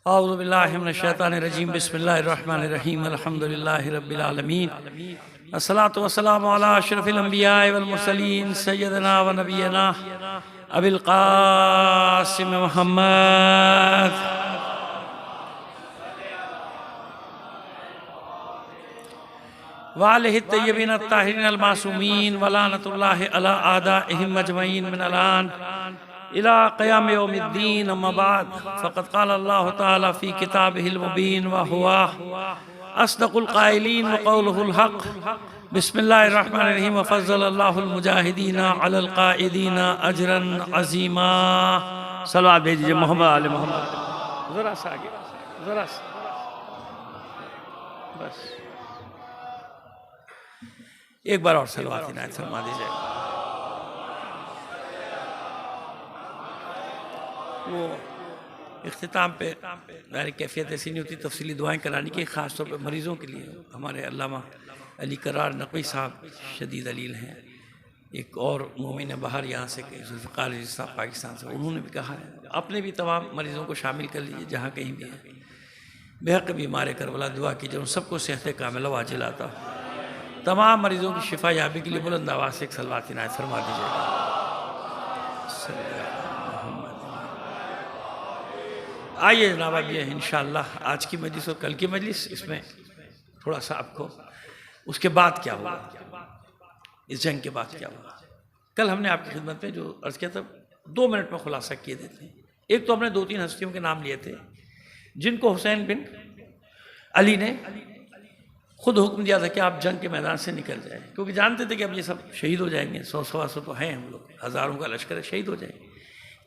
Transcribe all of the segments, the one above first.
اعوذ باللہ من الشیطان الرجیم بسم اللہ الرحمن الرحیم الحمدللہ رب العالمین الصلاة والسلام علی اشرف الانبیاء والمرسلین سیدنا و نبینا ابی القاسم محمد وآلہ الطیبین الطاہرین المعصومین ولعنۃ اللہ علی اعدائہم مجمعین من الان الى قیام یوم الدین اما بعد فقد قال اللہ تعالی فی کتابہ المبین وہوا اصدق القائلین وقولہ الحق بسم اللہ الرحمن الرحیم وفضل اللہ المجاہدین علی القائدین اجرا عظیما. صلوات بھیجیے محمد علی محمد. ذرا سا آگے, ذرا سا بس ایک بار اور صلوات عنایت فرما دیجیے. وہ اختتام پہ میری کیفیت ایسی نہیں ہوتی تفصیلی دعائیں کرانے کی, خاص طور پہ مریضوں کے لیے. ہمارے علامہ علی قرار نقوی صاحب شدید علیل ہیں, ایک اور مومن باہر یہاں سے ذوالفقار صاحب پاکستان سے, انہوں نے بھی کہا ہے اپنے بھی تمام مریضوں کو شامل کر لیجیے جہاں کہیں بھی ہیں. بحق بیمار کربلا دعا کیجیے, ان سب کو صحت کاملہ واجل آتا. تمام مریضوں کی شفا یابی کے لیے بلند آواز سے ایک صلوات عنایت فرما دیجیے گا. آئیے جناب, اب یہ انشاءاللہ آج کی مجلس اور کل کی مجلس, اس میں تھوڑا سا آپ کو اس کے بعد کیا ہوا, اس جنگ کے بعد کیا ہوا. کل ہم نے آپ کی خدمت میں جو عرض کیا تھا 2 منٹ میں خلاصہ کیے دیتے ہیں. ایک تو ہم نے 2-3 ہستیوں کے نام لیے تھے جن کو حسین بن علی نے خود حکم دیا تھا کہ آپ جنگ کے میدان سے نکل جائیں, کیونکہ جانتے تھے کہ اب یہ سب شہید ہو جائیں گے. 100-125 تو ہیں ہم لوگ, ہزاروں کا لشکر ہے, شہید ہو جائیں گے.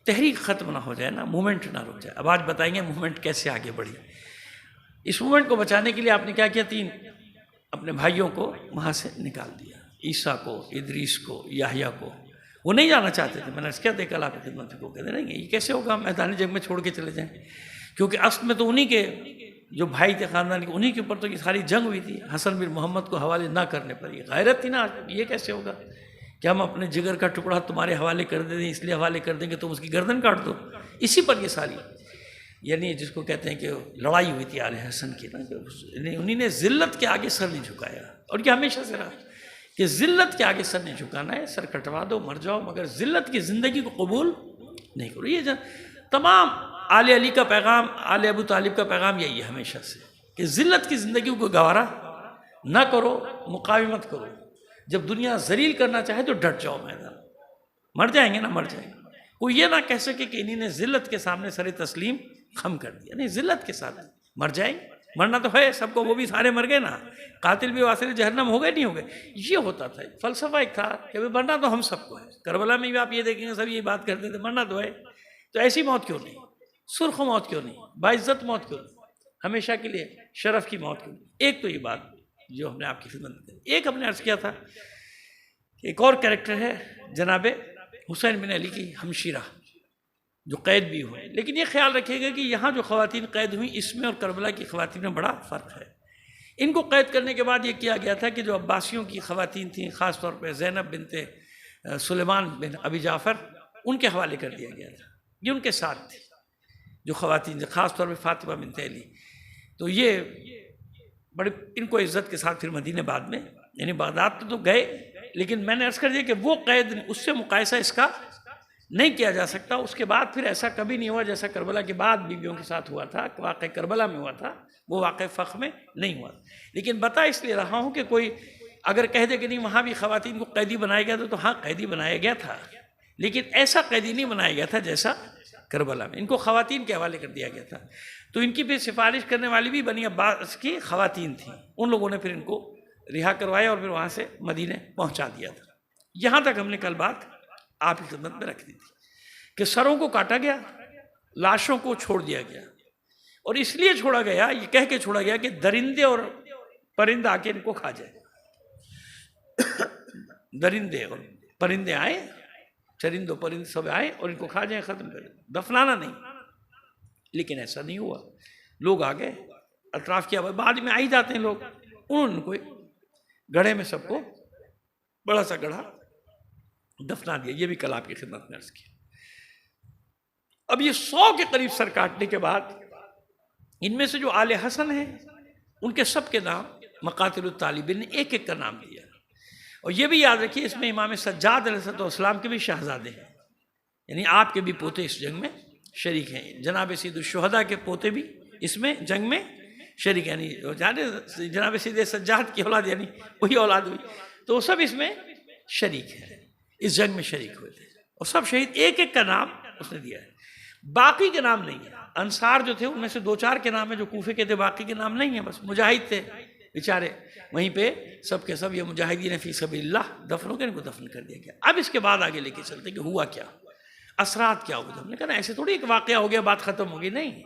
تحریک ختم نہ ہو جائے نا, مومنٹ نہ رک جائے. اب آج بتائیں گے مومنٹ کیسے آگے بڑھی. اس مومنٹ کو بچانے کے لیے آپ نے کیا کیا, 3 اپنے بھائیوں کو وہاں سے نکال دیا. عیسیٰ کو, ادریس کو, یحییٰ کو. وہ نہیں جانا چاہتے تھے. میں نے اس کیا دیکھا آپ کی خدمت کو, کہتے نہیں یہ کیسے ہوگا میدان جنگ میں چھوڑ کے چلے جائیں, کیونکہ اصل میں تو انہی کے جو بھائی تھے خاندان کے, انہی کے اوپر تو یہ ساری جنگ ہوئی تھی. حسن بن محمد کو حوالے نہ کرنے پر یہ غیرت تھی نا, یہ کیسے ہوگا کہ ہم اپنے جگر کا ٹکڑا تمہارے حوالے کر دیں, اس لیے حوالے کر دیں کہ تم اس کی گردن کاٹ دو. اسی پر یہ ساری یعنی جس کو کہتے ہیں کہ لڑائی ہوئی تھی آل حسن کی نا, انہی نے ذلت کے آگے سر نہیں جھکایا. اور یہ ہمیشہ سے رہا کہ ذلت کے آگے سر نہیں جھکانا ہے. سر کٹوا دو, مر جاؤ, مگر ذلت کی زندگی کو قبول نہیں کرو. یہ تمام آل علی کا پیغام, آل ابو طالب کا پیغام یہی ہے ہمیشہ سے کہ ذلت کی زندگی کو گوارا نہ کرو, مقاومت کرو. جب دنیا ذلیل کرنا چاہے تو ڈٹ جاؤ میدان. مر جائیں گے نا, مر جائیں گے. کوئی یہ نہ کہہ سکے کہ انہی نے ذلت کے سامنے سر تسلیم خم کر دیا. نہیں, ذلت کے ساتھ مر جائیں. مرنا تو ہے سب کو, وہ بھی سارے مر گئے نا. قاتل بھی واصل جہنم ہو گئے نہیں ہو گئے. یہ ہوتا تھا, فلسفہ ایک تھا کہ مرنا تو ہم سب کو ہے. کربلا میں بھی آپ یہ دیکھیں گے سب یہ بات کرتے تھے مرنا تو ہے, تو ایسی موت کیوں نہیں, سرخ موت کیوں نہیں, باعزت موت کیوں نہیں, ہمیشہ کے لیے شرف کی موت کیوں نہیں. ایک تو یہ بات جو ہم نے آپ کی خدمت میں. ایک ہم نے عرض کیا تھا ایک اور کریکٹر ہے جناب حسین بن علی کی ہمشیرہ جو قید بھی ہوئے. لیکن یہ خیال رکھیے گا کہ یہاں جو خواتین قید ہوئیں اس میں اور کربلا کی خواتین میں بڑا فرق ہے. ان کو قید کرنے کے بعد یہ کیا گیا تھا کہ جو عباسیوں کی خواتین تھیں, خاص طور پہ زینب بنت سلیمان بن ابی جعفر, ان کے حوالے کر دیا گیا تھا. یہ ان کے ساتھ تھی جو خواتین, خاص طور پہ فاطمہ بنت علی. تو یہ بڑے ان کو عزت کے ساتھ پھر مدینے بعد میں, یعنی بغداد تو گئے, لیکن میں نے عرض کر دیا کہ وہ قید اس سے مقایسہ اس کا نہیں کیا جا سکتا. اس کے بعد پھر ایسا کبھی نہیں ہوا جیسا کربلا کے بعد بیویوں کے ساتھ ہوا تھا. واقع کربلا میں ہوا تھا, وہ واقع فخ میں نہیں ہوا. لیکن بتا اس لیے رہا ہوں کہ کوئی اگر کہہ دے کہ نہیں وہاں بھی خواتین کو قیدی بنایا گیا تو ہاں قیدی بنایا گیا تھا, لیکن ایسا قیدی نہیں بنایا گیا تھا جیسا کربلا میں. ان کو خواتین کے حوالے کر دیا گیا تھا. تو ان کی پھر سفارش کرنے والی بھی بنی عباس کی خواتین تھیں. ان لوگوں نے پھر ان کو رہا کروایا اور پھر وہاں سے مدینے پہنچا دیا تھا. یہاں تک ہم نے کل بات آپ کی خدمت میں رکھ دی تھی کہ سروں کو کاٹا گیا, لاشوں کو چھوڑ دیا گیا. اور اس لیے چھوڑا گیا, یہ کہہ کے چھوڑا گیا کہ درندے اور پرندے آ کے ان کو کھا جائے. درندے اور پرندے آئے, چرند و پرند سب آئے اور ان کو کھا جائیں, ختم کر دیں, دفنانا نہیں. لیکن ایسا نہیں ہوا. لوگ آ گئے, اطراف کیا, بعد میں آ ہی جاتے ہیں لوگ. انہوں نے کوئی گڑھے میں سب کو, بڑا سا گڑھا دفنا دیا. یہ بھی کل آپ کی خدمت میں عرض کی. اب یہ 100 کے قریب سر کاٹنے کے بعد ان میں سے جو آل حسن ہیں ان کے سب کے نام مقاتل الطالبین نے ایک ایک کا نام دیا. اور یہ بھی یاد رکھیے اس میں امام سجاد علیہ السلام کے بھی شہزادے ہیں، یعنی آپ کے بھی پوتے اس جنگ میں شریک ہیں. جناب سید الشہداء کے پوتے بھی اس میں جنگ میں شریک ہیں، یعنی جناب سید سجاد کی اولاد یعنی وہی اولاد ہوئی، تو وہ سب اس میں شریک ہیں، اس جنگ میں شریک ہوئے تھے. اور سب شہید ایک ایک کا نام اس نے دیا ہے، باقی کے نام نہیں ہے. انصار جو تھے ان میں سے 2-4 کے نام ہیں جو کوفے کے تھے، باقی کے نام نہیں ہیں. بس مجاہد تھے بیچارے، وہیں پہ سب کے سب یہ مجاہدین فی سبیل اللہ دفن ہو کے ان کو دفن کر دیا گیا. اب اس کے بعد آگے لے کے چلتے کہ ہوا کیا، اثرات کیا ہوئے. ہم نے کہا ایسے تھوڑی ایک واقعہ ہو گیا بات ختم ہوگی، نہیں.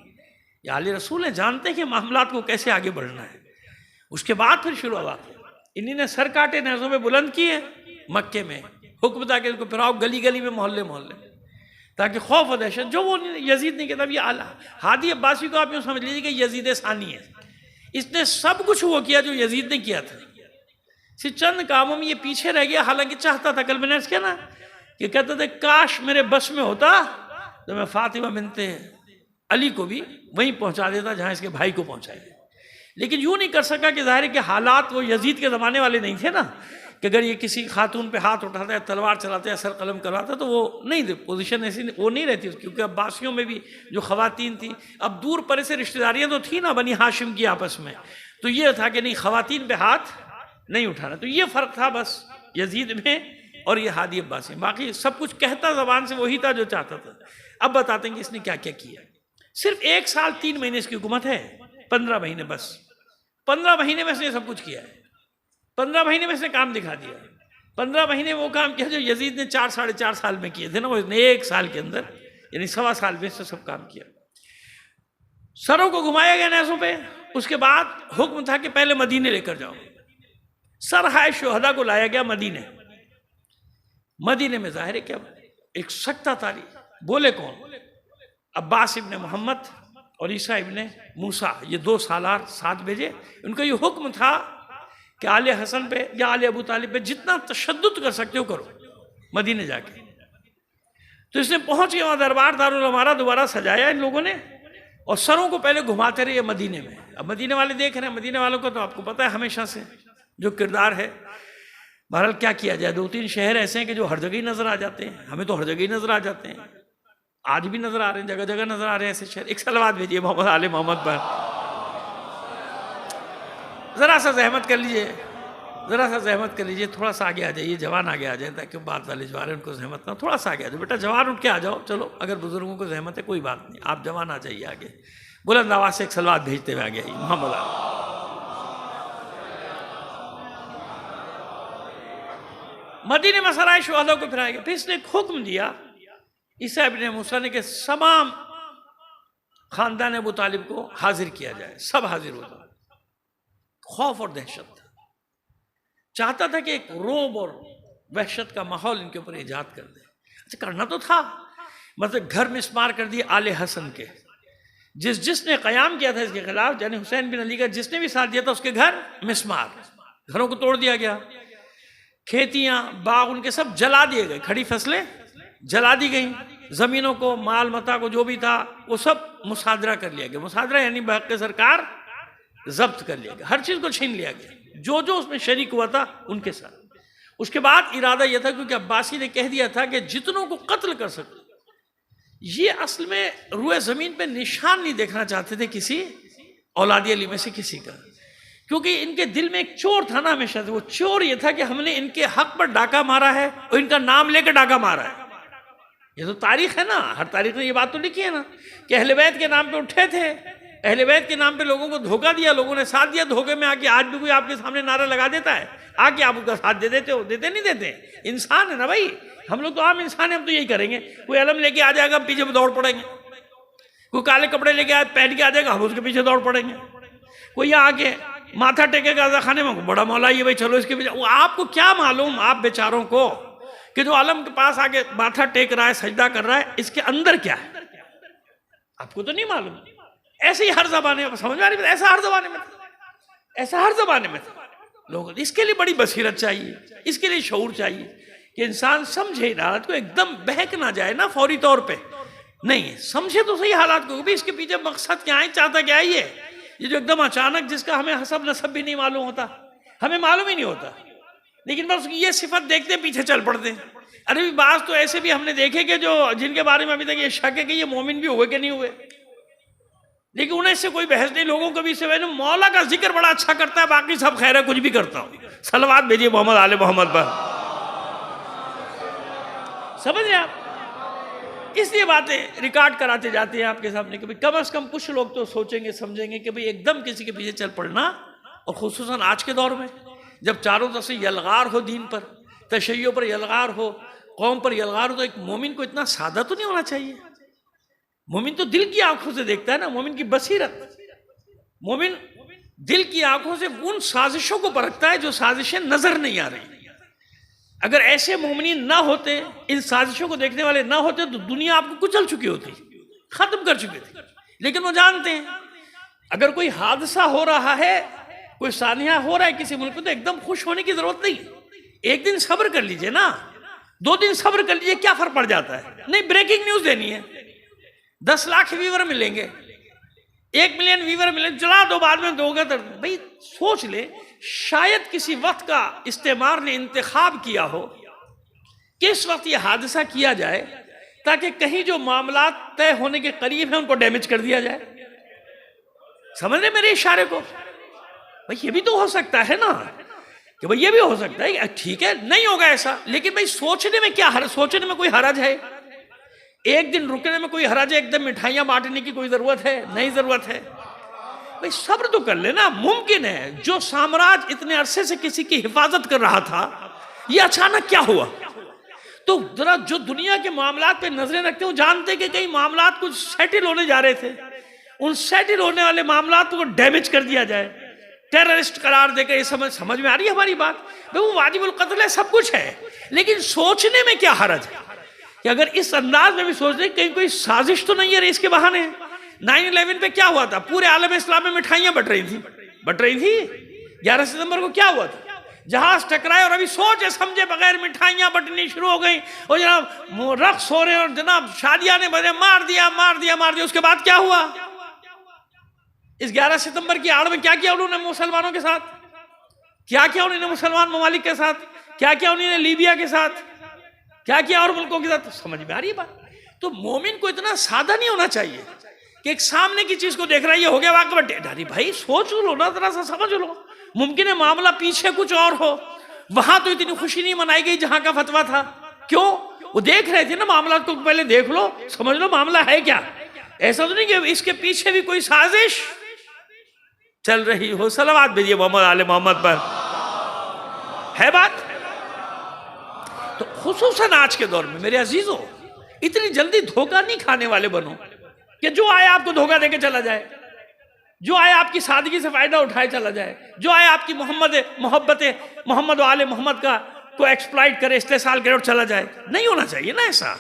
یہ آل رسول ہیں، جانتے ہیں کہ معاملات کو کیسے آگے بڑھنا ہے. اس کے بعد پھر شروع ہوا، انہی نے سر کاٹے نیزوں میں بلند کیے مکے میں، حکم تھا کہ ان کو پھراؤ گلی گلی میں، محلے محلے، تاکہ خوف و دہشت. جو وہ یزید نہیں کہتا، یہ ہادی عباسی کو آپ یوں سمجھ لیجیے کہ یزید ثانی ہے. اس نے سب کچھ وہ کیا جو یزید نے کیا تھا، صرف چند کاموں میں یہ پیچھے رہ گیا. حالانکہ چاہتا تھا، کل میں نے عرض کیا نا کہ کہتا تھا کاش میرے بس میں ہوتا تو میں فاطمہ بنت علی کو بھی وہیں پہنچا دیتا جہاں اس کے بھائی کو پہنچایا. لیکن یوں نہیں کر سکا کہ ظاہر ہے کہ حالات وہ یزید کے زمانے والے نہیں تھے نا، کہ اگر یہ کسی خاتون پہ ہاتھ اٹھاتا ہے، تلوار چلاتا ہے، سر قلم کرواتا تو وہ نہیں، پوزیشن ایسی وہ نہیں رہتی. کیونکہ عباسیوں میں بھی جو خواتین تھیں، اب دور پرے سے رشتہ داریاں تو تھیں نا بنی ہاشم کی آپس میں، تو یہ تھا کہ نہیں خواتین پہ ہاتھ نہیں اٹھانا. تو یہ فرق تھا بس یزید میں اور یہ ہادی عباسی. باقی سب کچھ کہتا زبان سے وہی تھا جو چاہتا تھا. اب بتاتے ہیں کہ اس نے کیا کیا کیا. صرف 1 سال 3 مہینے اس کی حکومت ہے، 15 مہینے بس. 15 مہینے میں اس نے سب کچھ کیا ہے. 15 مہینے میں اس نے کام دکھا دیا. 15 مہینے وہ کام کیا جو یزید نے 4-4.5 سال میں کیے تھے نا، وہ اس نے 1 سال کے اندر یعنی 1.25 سال میں اس نے سب کام کیا. سروں کو گھمایا گیا نیزوں پہ. اس کے بعد حکم تھا کہ پہلے مدینے لے کر جاؤ. سرحائے شہداء کو لایا گیا مدینے. مدینے میں ظاہر ہے کیا ایک سکتہ تاریخ. بولے کون؟ عباس ابن محمد اور عیسیٰ ابن موسیٰ، یہ 2 سالار ساتھ بھیجے. ان کا یہ حکم تھا کہ آل حسن پہ یا آل ابو طالب پہ جتنا تشدد کر سکتے ہو کرو مدینے جا کے. تو اس نے پہنچ کے وہاں دربار دارالامارہ دوبارہ سجایا ان لوگوں نے، اور سروں کو پہلے گھماتے رہے مدینے میں. اب مدینے والے دیکھ رہے ہیں، مدینے والوں کو تو آپ کو پتہ ہے ہمیشہ سے جو کردار ہے. بہرحال کیا کیا جائے، 2-3 شہر ایسے ہیں کہ جو ہر جگہ ہی نظر آ جاتے ہیں. ہمیں تو ہر جگہ ہی نظر آ جاتے ہیں، آج بھی نظر آ رہے ہیں، جگہ جگہ نظر آ رہے ہیں ایسے شہر. ایک صلوات بھیجیے محمد آل محمد پر. ذرا سا زحمت کر لیجئے، ذرا سا زحمت کر لیجئے، تھوڑا سا آگے آ جائیے، جوان آگے آ جائیں تاکہ بعد والے جو آ رہے ہیں ان کو زحمت نہ. تھوڑا سا آگے آ جاؤ بیٹا، جوان اٹھ کے آ جاؤ. چلو اگر بزرگوں کو زحمت ہے کوئی بات نہیں، آپ جوان آ جائیے آگے. بلند آواز سے ایک صلوات بھیجتے ہوئے آگے آئیے محمد آل. مدینے میں سرائے شہداء کو پھرایا گیا. پھر اس نے ایک حکم دیا عیسیٰ ابن موسیٰ نے کہ تمام خاندان ابو طالب کو حاضر کیا جائے. سب حاضر ہوتا. خوف اور دہشت تھا. چاہتا تھا کہ ایک روب اور وحشت کا ماحول ان کے اوپر ایجاد کر دے. اچھا کرنا تو تھا، مطلب گھر مسمار کر دیے آل حسن کے. جس نے قیام کیا تھا اس کے خلاف، یعنی حسین بن علی کا جس نے بھی ساتھ دیا تھا، اس کے گھر مسمار، گھروں کو توڑ دیا گیا. کھیتیاں باغ ان کے سب جلا دیے گئے، کھڑی فصلیں جلا دی گئیں. زمینوں کو، مال متا کو جو بھی تھا وہ سب مصادرہ کر لیا گیا. مصادرہ یعنی بحق سرکار ضبط کر لیا گیا، ہر چیز کو چھین لیا گیا جو اس میں شریک ہوا تھا ان کے ساتھ. اس کے بعد ارادہ یہ تھا، کیونکہ عباسی نے کہہ دیا تھا کہ جتنوں کو قتل کر سکتے. یہ اصل میں روئے زمین پہ نشان نہیں دیکھنا چاہتے تھے کسی اولاد علی میں سے کسی کا، کیونکہ ان کے دل میں ایک چور تھا نا ہمیشہ سے. وہ چور یہ تھا کہ ہم نے ان کے حق پر ڈاکہ مارا ہے اور ان کا نام لے کے ڈاکہ مارا ہے. یہ تو تاریخ ہے نا، ہر تاریخ نے یہ بات تو لکھی ہے نا کہ اہل بیت کے نام پہ اٹھے تھے، اہل بیت کے نام پہ لوگوں کو دھوکہ دیا، لوگوں نے ساتھ دیا دھوکے میں. آ کے آج بھی کوئی آپ کے سامنے نعرہ لگا دیتا ہے، آ کے آپ اس کا ساتھ دے دیتے ہو؟ دیتے نہیں دیتے. انسان ہے نا بھائی، ہم لوگ تو عام انسان ہیں، ہم تو یہی کریں گے. کوئی علم لے کے آ جائے گا ہم پیچھے دوڑ پڑیں گے. کوئی کالے کپڑے لے کے پہن کے آ جائے گا ہم اس کے پیچھے دوڑ پڑیں گے. کوئی یہاں آ کے ماتھا ٹیکے گا خانے میں، بڑا مولا یہ بھائی چلو اس کے پیچھے. آپ کو کیا معلوم، آپ بیچاروں کو، کہ جو عالم کے پاس آ کے ماتھا ٹیک رہا ہے، سجدہ کر رہا ہے، اس کے اندر کیا ہے آپ کو تو نہیں معلوم. ایسے ہی ہر زبانے میں سمجھ میں آ رہی ہے، ایسا ہر زبانے میں، ایسا ہر زبانے میں لوگ. اس کے لیے بڑی بصیرت چاہیے، اس کے لیے شعور چاہیے کہ انسان سمجھے حالت کو، ایک دم بہک نہ جائے نا فوری طور پہ. نہیں سمجھے تو صحیح حالات کو، اس کے پیچھے مقصد کیا ہے، چاہتا کیا ہے یہ جو ایک دم اچانک جس کا ہمیں حسب نسب بھی نہیں معلوم ہوتا، ہمیں معلوم ہی نہیں ہوتا، لیکن بس یہ صفت دیکھتے پیچھے چل پڑتے ہیں۔ ارے بعض تو ایسے بھی ہم نے دیکھے کہ جو جن کے بارے میں ابھی تک یہ شک ہے کہ یہ مومن بھی ہوئے کہ نہیں ہوئے، لیکن انہیں سے کوئی بحث نہیں، لوگوں کو بھی سے مولا کا ذکر بڑا اچھا کرتا ہے، باقی سب خیر ہے، کچھ بھی کرتا ہوں۔ صلوات بھیجیے محمد آل محمد پر، سمجھ رہے آپ؟ اس لیے باتیں ریکارڈ کراتے جاتے ہیں آپ کے سامنے کہ کم از کم کچھ لوگ تو سوچیں گے سمجھیں گے کہ بھئی ایک دم کسی کے پیچھے چل پڑنا، اور خصوصاً آج کے دور میں جب چاروں طرف سے یلغار ہو، دین پر، تشیع پر یلغار ہو، قوم پر یلغار ہو، تو ایک مومن کو اتنا سادہ تو نہیں ہونا چاہیے۔ مومن تو دل کی آنکھوں سے دیکھتا ہے نا، مومن کی بصیرت، مومن دل کی آنکھوں سے ان سازشوں کو پرکھتا ہے جو سازشیں نظر نہیں آ رہی۔ اگر ایسے مومنین نہ ہوتے، ان سازشوں کو دیکھنے والے نہ ہوتے، تو دنیا آپ کو کچل چکی ہوتی، ختم کر چکی تھی۔ لیکن وہ جانتے ہیں اگر کوئی حادثہ ہو رہا ہے، کوئی سانحہ ہو رہا ہے کسی ملک میں، تو ایک دم خوش ہونے کی ضرورت نہیں، ایک دن صبر کر لیجئے نا، 2 دن صبر کر لیجئے، کیا فرق پڑ جاتا ہے؟ نہیں بریکنگ نیوز دینی ہے، 10 لاکھ ویور ملیں گے، 1 ملین ویور ملیں، چلا دو، بعد میں دو گے، تو بھئی سوچ لے، شاید کسی وقت کا استعمار نے انتخاب کیا ہو کہ اس وقت یہ حادثہ کیا جائے تاکہ کہیں جو معاملات طے ہونے کے قریب ہیں ان کو ڈیمیج کر دیا جائے۔ سمجھ رہے میرے اشارے کو؟ بھئی یہ بھی تو ہو سکتا ہے نا، کہ بھئی یہ بھی ہو سکتا ہے، ٹھیک ہے نہیں ہوگا ایسا، لیکن بھئی سوچنے میں کیا حرج، سوچنے میں کوئی حرج ہے؟ ایک دن رکنے میں کوئی حرج ہے؟ ایک دم مٹھائیاں بانٹنے کی کوئی ضرورت ہے؟ نہیں ضرورت ہے۔ بھئی صبر تو کر لینا، ممکن ہے جو سامراج اتنے عرصے سے کسی کی حفاظت کر رہا تھا، یہ اچانک کیا ہوا؟ تو ذرا جو دنیا کے معاملات پہ نظریں رکھتے ہیں وہ جانتے کہ کئی معاملات کچھ سیٹل ہونے جا رہے تھے، ان سیٹل ہونے والے معاملات کو ڈیمیج کر دیا جائے، ٹیررسٹ قرار دے کر، یہ سمجھ میں آ رہی ہے ہماری بات؟ بھئی وہ واجب القتل ہے، سب کچھ ہے، لیکن سوچنے میں کیا حرج ہے کہ اگر اس انداز میں بھی سوچ دیں کہیں کوئی سازش تو نہیں ہے اس کے بہانے۔ 9/11 پہ کیا ہوا تھا؟ پورے عالم اسلام میں مٹھائیاں بٹ رہی تھی۔ 11 ستمبر کو کیا ہوا تھا؟ جہاز ٹکرائے اور ابھی سوچے سمجھے بغیر مٹھائیاں بٹنی شروع ہو گئیں، اور جناب رقص ہو رہے ہیں، اور جناب شادیاں نے بجے مار دیا۔ اس کے بعد کیا ہوا؟ اس 11 ستمبر کی آڑ میں کیا کیا انہوں نے مسلمانوں کے ساتھ؟ کیا کیا انہوں نے مسلمان ممالک کے ساتھ؟ کیا کیا انہوں نے لیبیا کے ساتھ؟ کیا کیا اور ملکوں کے ساتھ؟ سمجھ میں آ رہی ہے بات؟ تو مومن کو اتنا سادہ نہیں ہونا چاہیے کہ ایک سامنے کی چیز کو دیکھ رہا ہے یہ ہو گیا واقعہ، ڈاری بھائی سوچ لو نا، ذرا سا سمجھ لو، ممکن ہے معاملہ پیچھے کچھ اور ہو، وہاں تو اتنی خوشی نہیں منائی گئی جہاں کا فتویٰ تھا، کیوں؟ وہ دیکھ رہے تھے نا معاملات کو، پہلے دیکھ لو، سمجھ لو معاملہ ہے کیا، ایسا تو نہیں کہ اس کے پیچھے بھی کوئی سازش چل رہی ہو۔ صلوات بھیجیے محمد آل محمد پر، ہے بات؟ تو خصوصاً آج کے دور میں میرے عزیزوں، اتنی جلدی دھوکہ نہیں کھانے والے بنو کہ جو آئے آپ کو دھوکہ دے کے چلا جائے، جو آئے آپ کی سادگی سے فائدہ اٹھائے چلا جائے، جو آئے آپ کی محبت محمد و آل محمد کا کو ایکسپلائٹ کرے، استحصال کرے اور چلا جائے۔ نہیں ہونا چاہیے نا ایسا،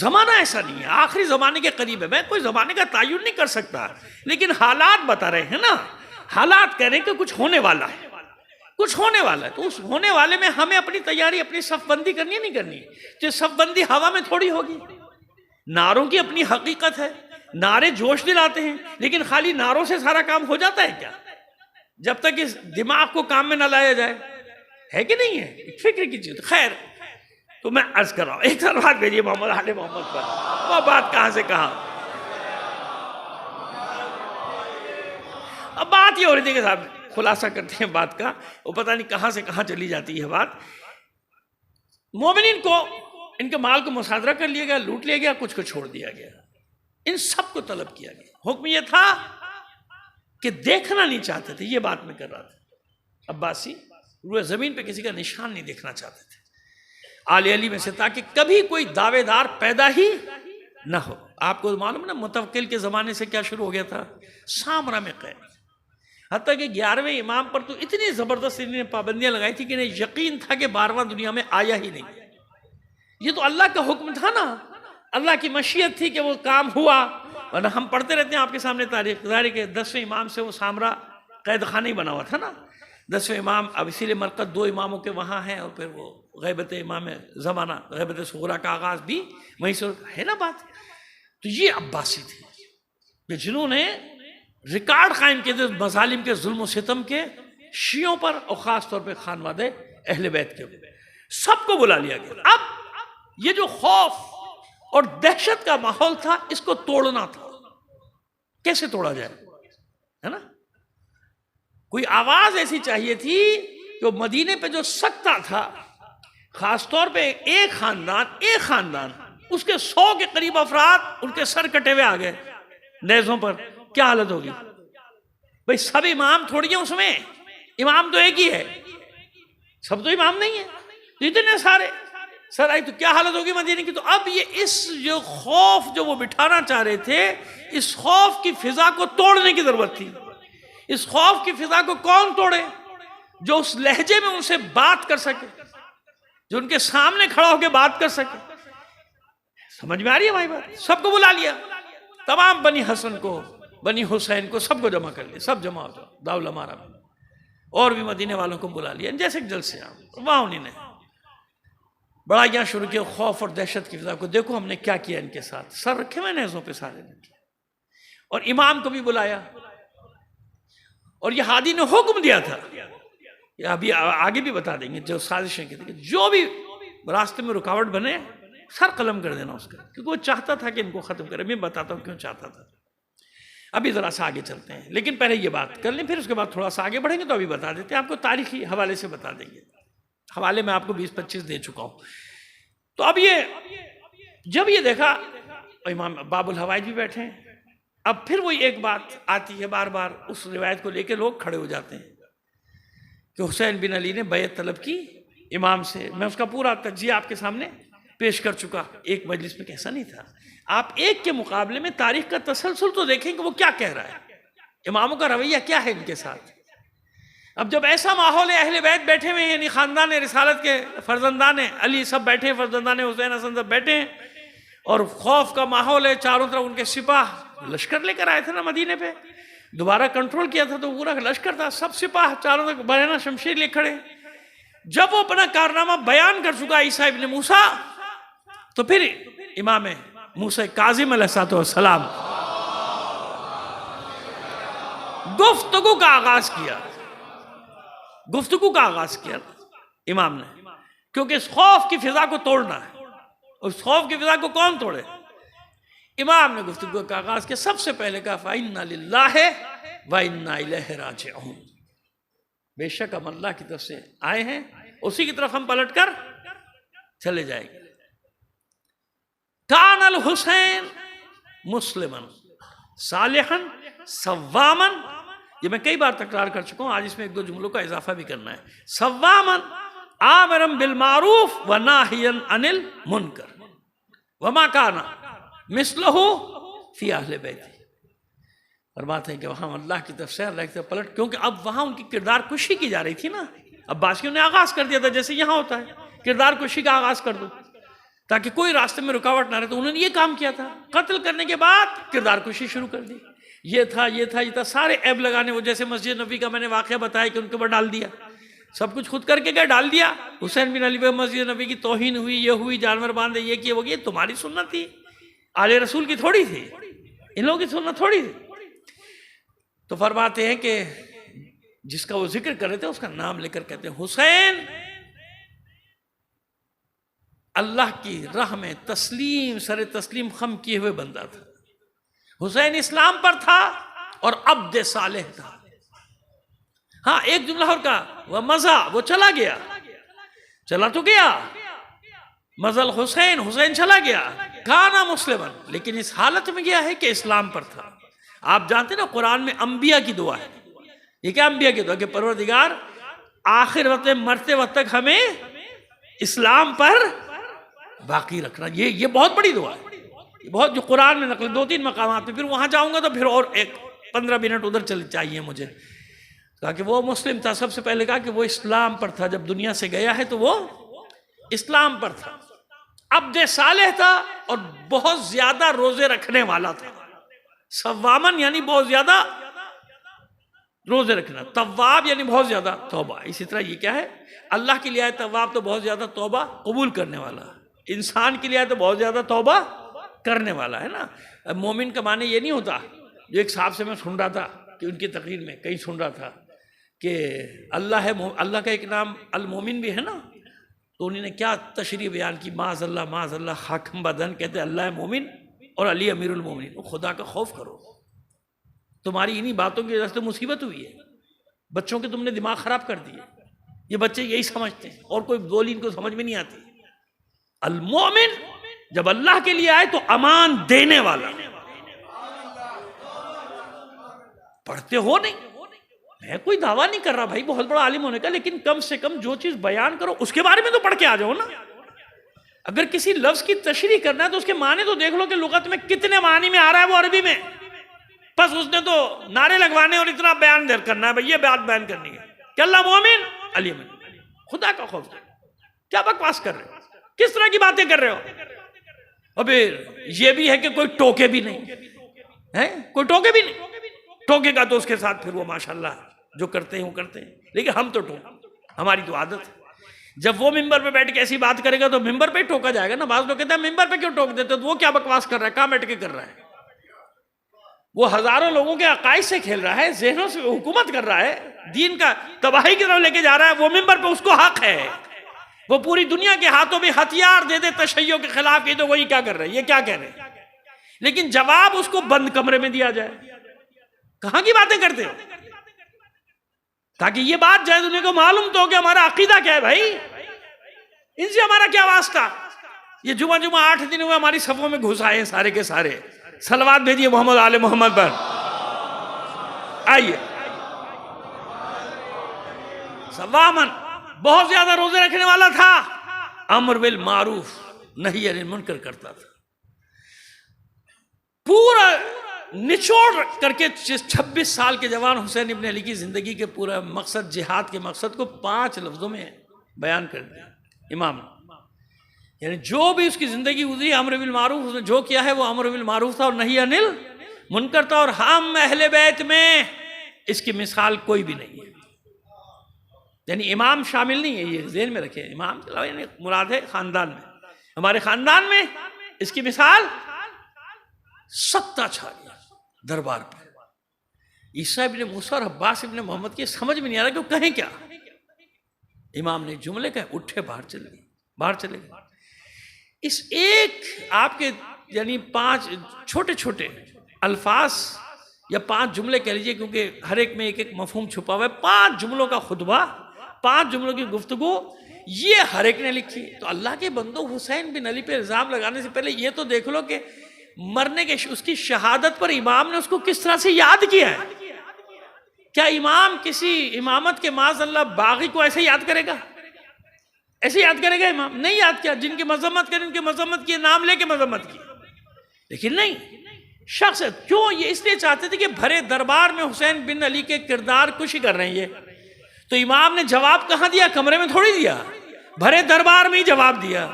زمانہ ایسا نہیں ہے، آخری زمانے کے قریب ہے، میں کوئی زمانے کا تعین نہیں کر سکتا، لیکن حالات بتا رہے ہیں نا، حالات کہہ رہے ہیں کہ کچھ ہونے والا ہے، کچھ ہونے والا ہے، تو اس ہونے والے میں ہمیں اپنی تیاری، اپنی صف بندی کرنی ہے نہیں کرنی؟ جو صف بندی ہوا میں تھوڑی ہوگی، نعروں کی اپنی حقیقت ہے، نعرے جوش دلاتے ہیں، لیکن خالی نعروں سے سارا کام ہو جاتا ہے کیا؟ جب تک اس دماغ کو کام میں نہ لایا جائے، ہے کہ نہیں ہے؟ ایک فکر کی چیز۔ خیر، تو میں عرض کر رہا ہوں، ایک صلوات بھیجیے محمد آل محمد پر۔ وہ بات کہاں سے کہاں؟ اب بات یہ ہو رہی تھی کہ صاحب خلاصہ کرتے ہیں بات کا، وہ پتہ نہیں کہاں سے کہاں چلی جاتی ہے بات۔ مومنین کو ان کے مال کو مصادرہ کر لیا گیا، لوٹ لیا گیا، کچھ کو چھوڑ دیا گیا، ان سب کو طلب کیا گیا۔ حکم یہ تھا کہ دیکھنا نہیں چاہتے تھے، یہ بات میں کر رہا تھا، عباسی روئے زمین پہ کسی کا نشان نہیں دیکھنا چاہتے تھے آل علی میں سے، تاکہ کبھی کوئی دعوے دار پیدا ہی نہ ہو۔ آپ کو معلوم نا متوکل کے زمانے سے کیا شروع ہو گیا تھا؟ سامرا میں قید، حتیٰ کہ 11ویں امام پر تو اتنی زبردست انہوں نے پابندیاں لگائی تھی کہ انہیں یقین تھا کہ 12واں دنیا میں آیا ہی نہیں۔ یہ تو اللہ کا حکم تھا نا، اللہ کی مشیت تھی کہ وہ کام ہوا، ورنہ ہم پڑھتے رہتے ہیں آپ کے سامنے تاریخ، ظاہر کہ 10ویں امام سے وہ سامرا قید خانہ ہی بنا ہوا تھا نا۔ 10ویں امام، اب اسی لیے مرکز 2 اماموں کے وہاں ہے، اور پھر وہ غیبت امام زمانہ، غیبت صغرا کا آغاز بھی وہیں سے ہے نا بات۔ تو یہ عباسی تھے کہ جنہوں نے ریکارڈ قائم کیے تھے مظالم کے، ظلم و ستم کے، شیعوں پر اور خاص طور پہ خانوادہ اہل بیت کے، سب کو بلا لیا گیا۔ اب یہ جو خوف اور دہشت کا ماحول تھا اس کو توڑنا تھا۔ کیسے توڑا جائے، ہے نا؟ کوئی آواز ایسی چاہیے تھی کہ مدینے پہ جو سکتا تھا، خاص طور پہ ایک خاندان اس کے 100 کے قریب افراد ان کے سر کٹے ہوئے آ گئے نیزوں پر، کیا حالت ہوگی؟ بھئی سب امام تھوڑی ہیں، اس میں امام تو ایک ہی ہے، سب تو امام نہیں ہے، اتنے سارے سر آئی تو کیا حالت ہوگی مدینے کی؟ تو اب یہ اس جو خوف جو وہ بٹھانا چاہ رہے تھے، اس خوف کی فضا کو توڑنے کی ضرورت تھی۔ اس خوف کی فضا کو کون توڑے؟ جو اس لہجے میں ان سے بات کر سکے، جو ان کے سامنے کھڑا ہو کے بات کر سکے۔ سمجھ میں آ رہی ہے ہماری بات؟ سب کو بلا لیا، تمام بنی حسن کو، بنی حسین کو، سب کو جمع کر لیا، سب جمع ہو جاؤ دارالامارہ میں، اور بھی مدینے والوں کو بلا لیا جیسے جلسے وہاں انہوں نے بڑائیاں شروع کی، خوف اور دہشت کی فضا کو۔ دیکھو ہم نے کیا کیا ان کے ساتھ، سر رکھے ہوئے نیزوں پہ سارے نے کیا، اور امام کو بھی بلایا، اور یہ ہادی نے حکم دیا تھا، ابھی آگے بھی بتا دیں گے، جو سازشیں کی تھی، جو بھی راستے میں رکاوٹ بنے سر قلم کر دینا اس کا، کیونکہ وہ چاہتا تھا کہ ان کو ختم کرے۔ میں بتاتا ہوں کیوں چاہتا تھا، ابھی ذرا سا آگے چلتے ہیں، لیکن پہلے یہ بات کر لیں، پھر اس کے بعد تھوڑا سا آگے بڑھیں گے تو ابھی بتا دیتے ہیں، آپ کو تاریخی حوالے سے بتا دیں گے، حوالے میں آپ کو 20-25 دے چکا ہوں۔ تو اب جب یہ دیکھا، امام باب الحوائج بھی بیٹھے ہیں، اب پھر وہی ایک بات آتی ہے بار بار، اس روایت کو لے کے لوگ کھڑے ہو جاتے ہیں کہ حسین بن علی نے بیعت طلب کی امام سے۔ میں اس کا پورا تجزیہ آپ کے سامنے پیش کر چکا ایک مجلس میں، کیسا نہیں تھا۔ آپ ایک کے مقابلے میں تاریخ کا تسلسل تو دیکھیں کہ وہ کیا کہہ رہا ہے، اماموں کا رویہ کیا ہے ان کے ساتھ۔ اب جب ایسا ماحول ہے، اہل بیت بیٹھے ہوئے ہیں، یعنی خاندان رسالت کے فرزندان علی سب بیٹھے ہیں، فرزندان حسین حسن سب بیٹھے ہیں، اور خوف کا ماحول ہے، چاروں طرف ان کے سپاہ لشکر لے کر آئے تھے نا مدینے پہ، دوبارہ کنٹرول کیا تھا تو پورا لشکر تھا، سب سپاہ چاروں طرف بہنا شمشیر لے کھڑے۔ جب وہ اپنا کارنامہ بیان کر چکا عیسیٰ ابن موسیٰ، تو پھر امام موسیٰ کاظم علیہ السلام گفتگو کا آغاز کیا امام نے، کیونکہ اس خوف کی فضا کو توڑنا ہے، اور اس خوف کی فضا کو کون توڑے؟ امام نے گفتگو کا آغاز کیا، سب سے پہلے کہا فَإِنَّا لِلَّهِ وَإِنَّا إِلَيْهِ رَاجِعُونَ، بے شک ہم اللہ کی طرف سے آئے ہیں، اسی کی طرف ہم پلٹ کر چلے جائیں گے۔ کان الحسین مسلمن صالحن صوامن، یہ میں کئی بار تکرار کر چکا ہوں، آج اس میں 1-2 جملوں کا اضافہ بھی کرنا ہے۔ صوامن آمرن بالمعروف وناہین عن المنکر وما کان مثلہ فی اہل بیت۔ اور بات ہے کہ وہاں اللہ کی طرف سے اللہ کی طرف پلٹ، کیونکہ اب وہاں ان کی کردار کشی کی جا رہی تھی نا، عباسیوں نے آغاز کر دیا تھا جیسے یہاں ہوتا ہے، کردار کشی کا آغاز کر دو تاکہ کوئی راستے میں رکاوٹ نہ رہے، تو انہوں نے یہ کام کیا تھا، قتل کرنے کے بعد کردار کشی شروع کر دی۔ یہ تھا سارے عیب لگانے، وہ جیسے مسجد نبی کا میں نے واقعہ بتایا کہ ان کے اوپر ڈال دیا، سب کچھ خود کر کے گئے ڈال دیا۔ حسین بن علی پہ مسجد نبی کی توہین ہوئی، یہ ہوئی، جانور باندھے، یہ کیا وہ کیا، تمہاری سنت تھی، آل رسول کی تھوڑی تھی، ان لوگوں کی سنت تھوڑی تھی۔ تو فرماتے ہیں کہ جس کا وہ ذکر کر رہے تھے اس کا نام لے کر کہتے ہیں حسین اللہ کی راہ میں سر تسلیم خم کیے ہوئے بندہ تھا، حسین اسلام پر تھا اور عبد صالح تھا۔ ہاں ایک جملہ اور کہا وہ مزہ، وہ چلا گیا، چلا تو گیا، مزل حسین چلا گیا، کانا مسلمن، لیکن اس حالت میں گیا ہے کہ اسلام پر تھا۔ آپ جانتے نا قرآن میں انبیاء کی دعا ہے، یہ کیا انبیاء کی دعا کہ پروردگار آخر وقت مرتے وقت تک ہمیں اسلام پر باقی رکھنا، یہ بہت بڑی دعا ہے، یہ بہت جو قرآن میں نقل 2-3 مقامات میں، پھر وہاں جاؤں گا تو پھر اور 15 منٹ ادھر چاہیے مجھے۔ کہا کہ وہ مسلم تھا، سب سے پہلے کہا کہ وہ اسلام پر تھا، جب دنیا سے گیا ہے تو وہ اسلام پر تھا، عبد صالح تھا اور بہت زیادہ روزے رکھنے والا تھا۔ صوامن یعنی بہت زیادہ روزے رکھنا، تواب یعنی بہت زیادہ توبہ۔ اسی طرح یہ کیا ہے، اللہ کے لیے آئے تواب تو بہت زیادہ توبہ قبول کرنے والا، انسان کے لیے آئے تو بہت زیادہ توبہ کرنے والا ہے نا۔ مومن کا معنی یہ نہیں ہوتا. جو ایک صاحب سے میں سن رہا تھا کہ ان کی تقریر میں کہیں سن رہا تھا کہ اللہ ہے، اللہ کا ایک نام المومن بھی ہے نا، تو انہوں نے کیا تشریح بیان کی، معاذ اللہ حاکم بدن، کہتے اللہ ہے مومن اور علی امیر المومنین. خدا کا خوف کرو، تمہاری انہی باتوں کی وجہ سے مصیبت ہوئی ہے. بچوں کے تم نے دماغ خراب کر دیے. یہ بچے یہی سمجھتے ہیں اور کوئی بولی ان کو سمجھ میں نہیں آتی. المومن جب اللہ کے لیے آئے تو امان دینے والا. پڑھتے ہو نہیں، میں کوئی دعویٰ نہیں کر رہا بھائی بہت بڑا عالم ہونے کا، لیکن کم سے کم جو چیز بیان کرو اس کے بارے میں تو پڑھ کے آ جاؤ نا. اگر کسی لفظ کی تشریح کرنا ہے تو اس کے معنی تو دیکھ لو کہ لغت میں کتنے معنی میں آ رہا ہے وہ عربی میں. بس اس نے تو نعرے لگوانے اور اتنا بیان کرنا ہے، بھائی یہ بات بیان کرنی ہے کہ اللہ مومن علی امین. خدا کا خوف کرو. کیا بکواس کر رہے ہو، کس طرح کی باتیں کر رہے ہو. اور پھر یہ بھی ہے کہ کوئی ٹوکے بھی نہیں ہے، کوئی ٹوکے بھی نہیں. ٹوکے گا تو اس کے ساتھ پھر وہ ماشاءاللہ جو کرتے ہیں وہ کرتے ہیں، لیکن ہم تو ہماری تو عادت ہے. جب وہ ممبر پہ بیٹھ کے ایسی بات کرے گا تو ممبر پہ ٹوکا جائے گا نا. بعض لوگ کہتے ہیں ممبر پہ کیوں ٹوک دیتے، تو وہ کیا بکواس کر رہا ہے، کہاں بیٹھ کے کر رہا ہے. وہ ہزاروں لوگوں کے عقائد سے کھیل رہا ہے، ذہنوں سے حکومت کر رہا ہے، دین کا تباہی کی طرف لے کے جا رہا ہے. وہ ممبر پہ اس کو حق ہے، وہ پوری دنیا کے ہاتھوں میں ہتھیار دے دے تشیع کے خلاف کی، تو وہی کیا کر رہے ہیں، یہ کیا کہہ رہے ہیں. لیکن جواب اس کو بند کمرے میں دیا جائے. کہاں کی باتیں کرتے ہو، تاکہ یہ بات جائے دنیا کو معلوم تو ہو کہ ہمارا عقیدہ کیا ہے. بھائی ان سے ہمارا کیا واسطہ. یہ جمعہ 8 دن ہوئے ہماری صفوں میں گھس آئے ہیں سارے کے سارے. صلوات بھیجیے محمد آل محمد پر. آئیے سوامن بہت زیادہ روزے رکھنے والا تھا، امر بالمعروف نہی عن المنکر کرتا تھا. پورا نچوڑ کر کے 26 سال کے جوان حسین ابن علی کی زندگی کے پورا مقصد، جہاد کے مقصد کو 5 لفظوں میں بیان کر دیا امام نے. یعنی جو بھی اس کی زندگی گزری امر بالمعروف، اس نے جو کیا ہے وہ امر بالمعروف تھا اور نہی عن المنکر تھا. اور ہم اہل بیت میں اس کی مثال کوئی بھی نہیں ہے. یعنی امام شامل نہیں ہے، یہ ذہن میں رکھیں. امام یعنی مراد ہے خاندان میں. ہمارے خاندان میں اس کی مثال ستا چھا گیا دربار پہ. عیسیٰ ابن موسیٰ اور عباس ابن محمد کی سمجھ میں نہیں آ رہا کہ وہ کہیں کیا. امام نے جملے کہے، اٹھے باہر چلے گئے. اس ایک آپ کے یعنی 5 چھوٹے چھوٹے الفاظ یا 5 جملے کہہ لیجئے، کیونکہ ہر ایک میں ایک مفہوم چھپا ہوا ہے. 5 جملوں کا خطبہ، 5 جملوں کی گفتگو، یہ ہر ایک نے لکھی. تو اللہ کے بندو، حسین بن علی پہ الزام لگانے سے پہلے یہ تو دیکھ لو کہ مرنے کے اس کی شہادت پر امام نے اس کو کس طرح سے یاد کیا ہے. کیا امام کسی امامت کے معاذ اللہ باغی کو ایسے یاد کرے گا؟ ایسے یاد کرے گا امام؟ نہیں یاد کیا. جن کی مذمت کریں ان کی مذمت کی، نام لے کے مذمت کی. لیکن نہیں، شخص کیوں یہ اس لیے چاہتے تھے کہ بھرے دربار میں حسین بن علی کے کردار کشی کر رہے ہیں یہ. تو امام نے جواب کہاں دیا؟ کمرے میں تھوڑی دیا، بھرے دربار میں ہی جواب دیا،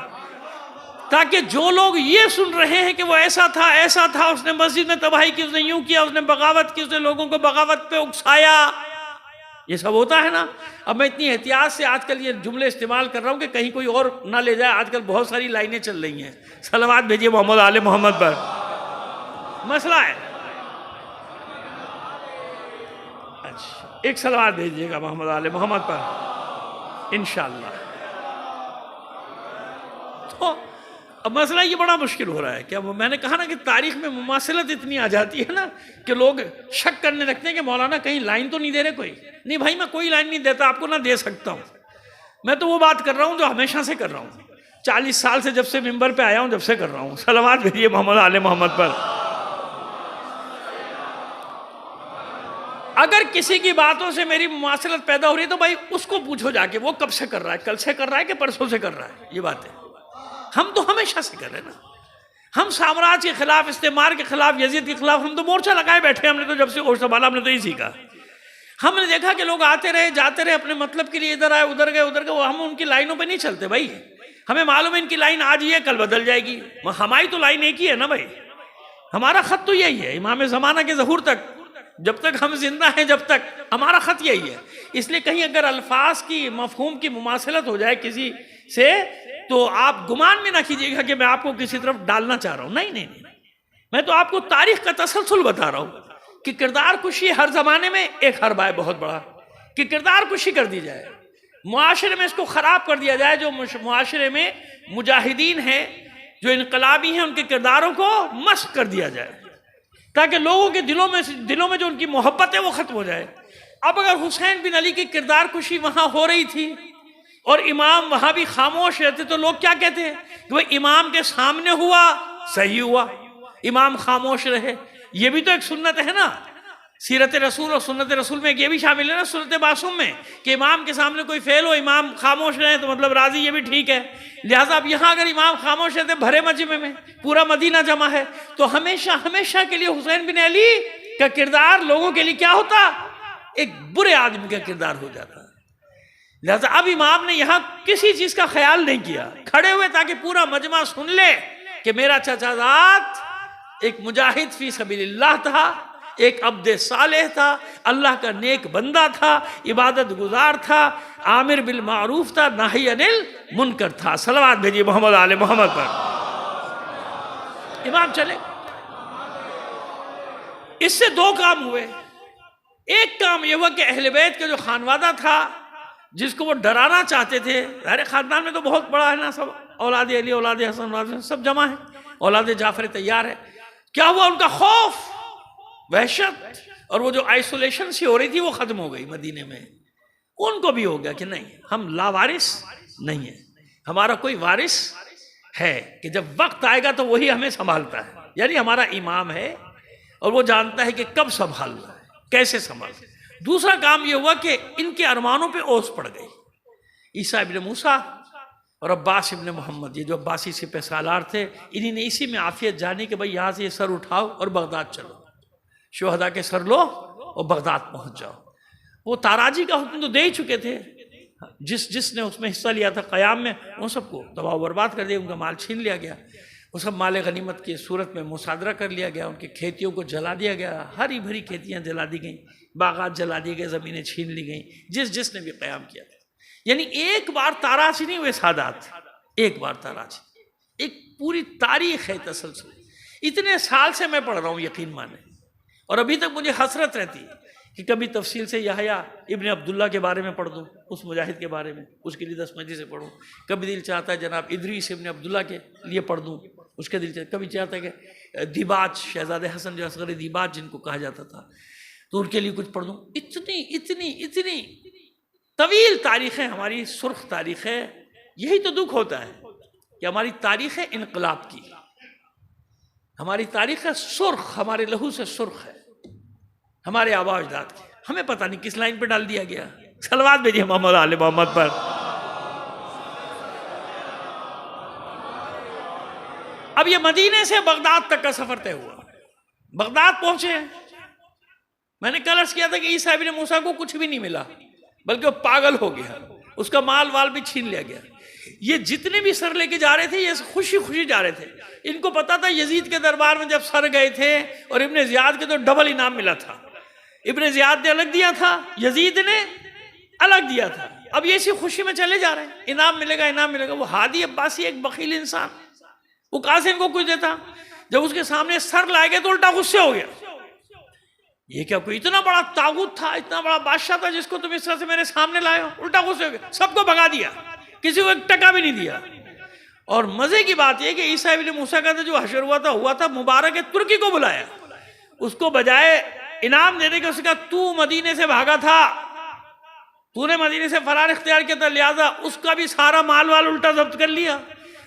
تاکہ جو لوگ یہ سن رہے ہیں کہ وہ ایسا تھا، اس نے مسجد میں تباہی کی، اس نے یوں کیا، اس نے بغاوت کی، اس نے لوگوں کو بغاوت پہ اکسایا. یہ سب ہوتا ہے نا. اب میں اتنی احتیاط سے آج کل یہ جملے استعمال کر رہا ہوں کہ کہیں کوئی اور نہ لے جائے. آج کل بہت ساری لائنیں چل رہی ہیں. صلوات بھیجیے محمد آل محمد پر. مسئلہ ہے. اچھا ایک صلوات بھیجیے گا محمد آل محمد پر انشاءاللہ. تو اب مسئلہ یہ بڑا مشکل ہو رہا ہے. کیا میں نے کہا نا کہ تاریخ میں مماثلت اتنی آ جاتی ہے نا کہ لوگ شک کرنے لگتے ہیں کہ مولانا کہیں لائن تو نہیں دے رہے کوئی. نہیں بھائی، میں کوئی لائن نہیں دیتا، آپ کو نہ دے سکتا ہوں. میں تو وہ بات کر رہا ہوں جو ہمیشہ سے کر رہا ہوں. 40 سال سے جب سے ممبر پہ آیا ہوں جب سے کر رہا ہوں. صلوات بھیجیے محمد آل محمد پر. اگر کسی کی باتوں سے میری مماثلت پیدا ہو رہی ہے تو بھائی اس کو پوچھو جا کے وہ کب سے کر رہا ہے، کل سے کر رہا ہے کہ پرسوں سے کر رہا ہے. یہ بات ہے. ہم تو ہمیشہ سے کر رہے ہیں نا. ہم سامراج کے خلاف، استعمار کے خلاف، یزید کے خلاف ہم تو مورچہ لگائے بیٹھے. ہم نے تو جب سے ہوش سنبھالا ہم نے تو یہی سیکھا. ہم نے دیکھا کہ لوگ آتے رہے جاتے رہے اپنے مطلب کے لیے، ادھر آئے ادھر گئے. وہ ہم ان کی لائنوں پہ نہیں چلتے بھائی. ہمیں معلوم ہے ان کی لائن آج یہ کل بدل جائے گی. ہماری تو لائن ایک ہی ہے نا بھائی. ہمارا خط تو یہی ہے امام زمانہ کے ظہور تک، جب تک ہم زندہ ہیں جب تک ہمارا خط یہی ہے. اس لیے کہیں اگر الفاظ کی مفہوم کی مماثلت ہو جائے کسی سے تو آپ گمان میں نہ کیجیے گا کہ میں آپ کو کسی طرف ڈالنا چاہ رہا ہوں. نہیں. میں تو آپ کو تاریخ کا تسلسل بتا رہا ہوں کہ کردار کشی ہر زمانے میں ایک حربہ ہے بہت بڑا، کہ کردار کشی کر دی جائے، معاشرے میں اس کو خراب کر دیا جائے، جو معاشرے میں مجاہدین ہیں، جو انقلابی ہیں، ان کے کرداروں کو مسخ کر دیا جائے تاکہ لوگوں کے دلوں میں جو ان کی محبت ہے وہ ختم ہو جائے۔ اب اگر حسین بن علی کی کردار کشی وہاں ہو رہی تھی اور امام وہاں بھی خاموش رہتے تو لوگ کیا کہتے ہیں کہ وہ امام کے سامنے ہوا صحیح ہوا، امام خاموش رہے۔ یہ بھی تو ایک سنت ہے نا، سیرت رسول اور سنت رسول میں یہ بھی شامل ہے نا سنت معصوم میں، کہ امام کے سامنے کوئی فعل ہو امام خاموش رہے تو مطلب راضی، یہ بھی ٹھیک ہے۔ لہٰذا اب یہاں اگر امام خاموش رہتے بھرے مجمع میں پورا مدینہ جمع ہے تو ہمیشہ ہمیشہ کے لیے حسین بن علی کا کردار لوگوں کے لیے کیا ہوتا؟ ایک برے آدمی کا کردار ہو جاتا۔ لہٰذا اب امام نے یہاں کسی چیز کا خیال نہیں کیا، کھڑے ہوئے تاکہ پورا مجمع سن لے کہ میرا چچا زاد ایک مجاہد فی سبیل اللہ تھا، ایک عبد صالح تھا، اللہ کا نیک بندہ تھا، عبادت گزار تھا، عامر بالمعروف تھا، ناہی عن المنکر تھا۔ صلوات بھیجیے محمد آل محمد پر۔ امام چلے، اس سے دو کام ہوئے۔ ایک کام یہ ہوا کہ اہل بیت کا جو خانوادہ تھا جس کو وہ ڈرانا چاہتے تھے، ہر خاندان میں تو بہت بڑا ہے نا، سب اولاد علی، اولاد حسن، اولاد حسن سب جمع ہیں، اولاد جعفر تیار ہے۔ کیا ہوا؟ ان کا خوف، وحشت اور وہ جو آئسولیشن سی ہو رہی تھی وہ ختم ہو گئی مدینے میں۔ ان کو بھی ہو گیا کہ نہیں، ہم لاوارث نہیں ہیں، ہمارا کوئی وارث ہے کہ جب وقت آئے گا تو وہی ہمیں سنبھالتا ہے، یعنی ہمارا امام ہے اور وہ جانتا ہے کہ کب سنبھالنا ہے، کیسے سنبھالنا ہے۔ دوسرا کام یہ ہوا کہ ان کے ارمانوں پہ اوس پڑ گئی۔ عیسیٰ ابن موسیٰ اور عباس ابن محمد، یہ جو عباسی سپہ سالار تھے، انہی نے اسی میں عافیت جانی کہ بھئی یہاں سے یہ سر اٹھاؤ اور بغداد چلو، شہداء کے سر لو اور بغداد پہنچ جاؤ۔ وہ تاراجی کا حکم تو دے ہی چکے تھے، جس نے اس میں حصہ لیا تھا قیام میں ان سب کو تباہ و برباد کر دیا، ان کا مال چھین لیا گیا، وہ سب مال غنیمت کی صورت میں مصادرہ کر لیا گیا، ان کی کھیتیوں کو جلا دیا گیا، ہری بھری کھیتیاں جلا دی گئیں، باغات جلا دیے گئے، زمینیں چھین لی گئیں، جس نے بھی قیام کیا تھا۔ یعنی ایک بار تاراج نہیں ہوئے سادات، ایک بار تاراج، ایک پوری تاریخ ہے تسلسل۔ اتنے سال سے میں پڑھ رہا ہوں، یقین مانیں، اور ابھی تک مجھے حسرت رہتی کہ کبھی تفصیل سے یحییٰ ابن عبداللہ کے بارے میں پڑھ دوں، اس مجاہد کے بارے میں، اس کے لیے 10 مجلس سے پڑھوں، کبھی دل چاہتا ہے جناب ادریس ابن عبداللہ کے لیے پڑھ دوں، اس کے دل چاہتا ہے، کبھی چاہتا ہے کہ دیباج، شہزادہ حسن جو اصغر دیباج جن کو کہا جاتا تھا، تو ان کے لیے کچھ پڑھ دوں۔ اتنی طویل تاریخ ہے ہماری، سرخ تاریخ ہے۔ یہی تو دکھ ہوتا ہے کہ ہماری تاریخ ہے انقلاب کی، ہماری تاریخ ہے سرخ، ہمارے لہو سے سرخ ہے، ہمارے آباء و اجداد کی، ہمیں پتہ نہیں کس لائن پہ ڈال دیا گیا۔ صلوات بھیجیے محمد آل محمد پر۔ اب یہ مدینے سے بغداد تک کا سفر طے ہوا، بغداد پہنچے۔ میں نے کل عرض کیا تھا کہ عیسیٰ ابن موسیٰ کو کچھ بھی نہیں ملا، بلکہ وہ پاگل ہو گیا، اس کا مال وال بھی چھین لیا گیا۔ یہ جتنے بھی سر لے کے جا رہے تھے یہ خوشی خوشی جا رہے تھے، ان کو پتا تھا یزید کے دربار میں جب سر گئے تھے اور ابن زیاد کے تو ڈبل انعام ملا تھا، ابن زیاد نے الگ دیا تھا، یزید نے الگ دیا تھا، اب یہ اسی خوشی میں چلے جا رہے ہیں، انعام ملے گا انعام ملے گا۔ وہ ہادی عباسی ایک بخیل انسان، وہ کہاں سے ان کو کچھ دیتا؟ جب اس کے سامنے سر لائے گئے تو الٹا غصے ہو گیا، یہ کیا کوئی اتنا بڑا طاغوت تھا، اتنا بڑا بادشاہ تھا جس کو تم اس طرح سے میرے سامنے لائے ہو؟ الٹا غصے ہو گیا، سب کو بھگا دیا، کسی کو ایک ٹکا بھی نہیں دیا۔ اور مزے کی بات یہ کہ عیسیٰ ابن موسیٰ کا جو حشر ہوا تھا مبارک ترکی کو بلایا، اس کو بجائے انعام دینے کے اس نے کہا تو مدینے سے بھاگا تھا، تو نے مدینے سے فرار اختیار کیا تھا، لہٰذا اس کا بھی سارا مال وال الٹا ضبط کر لیا،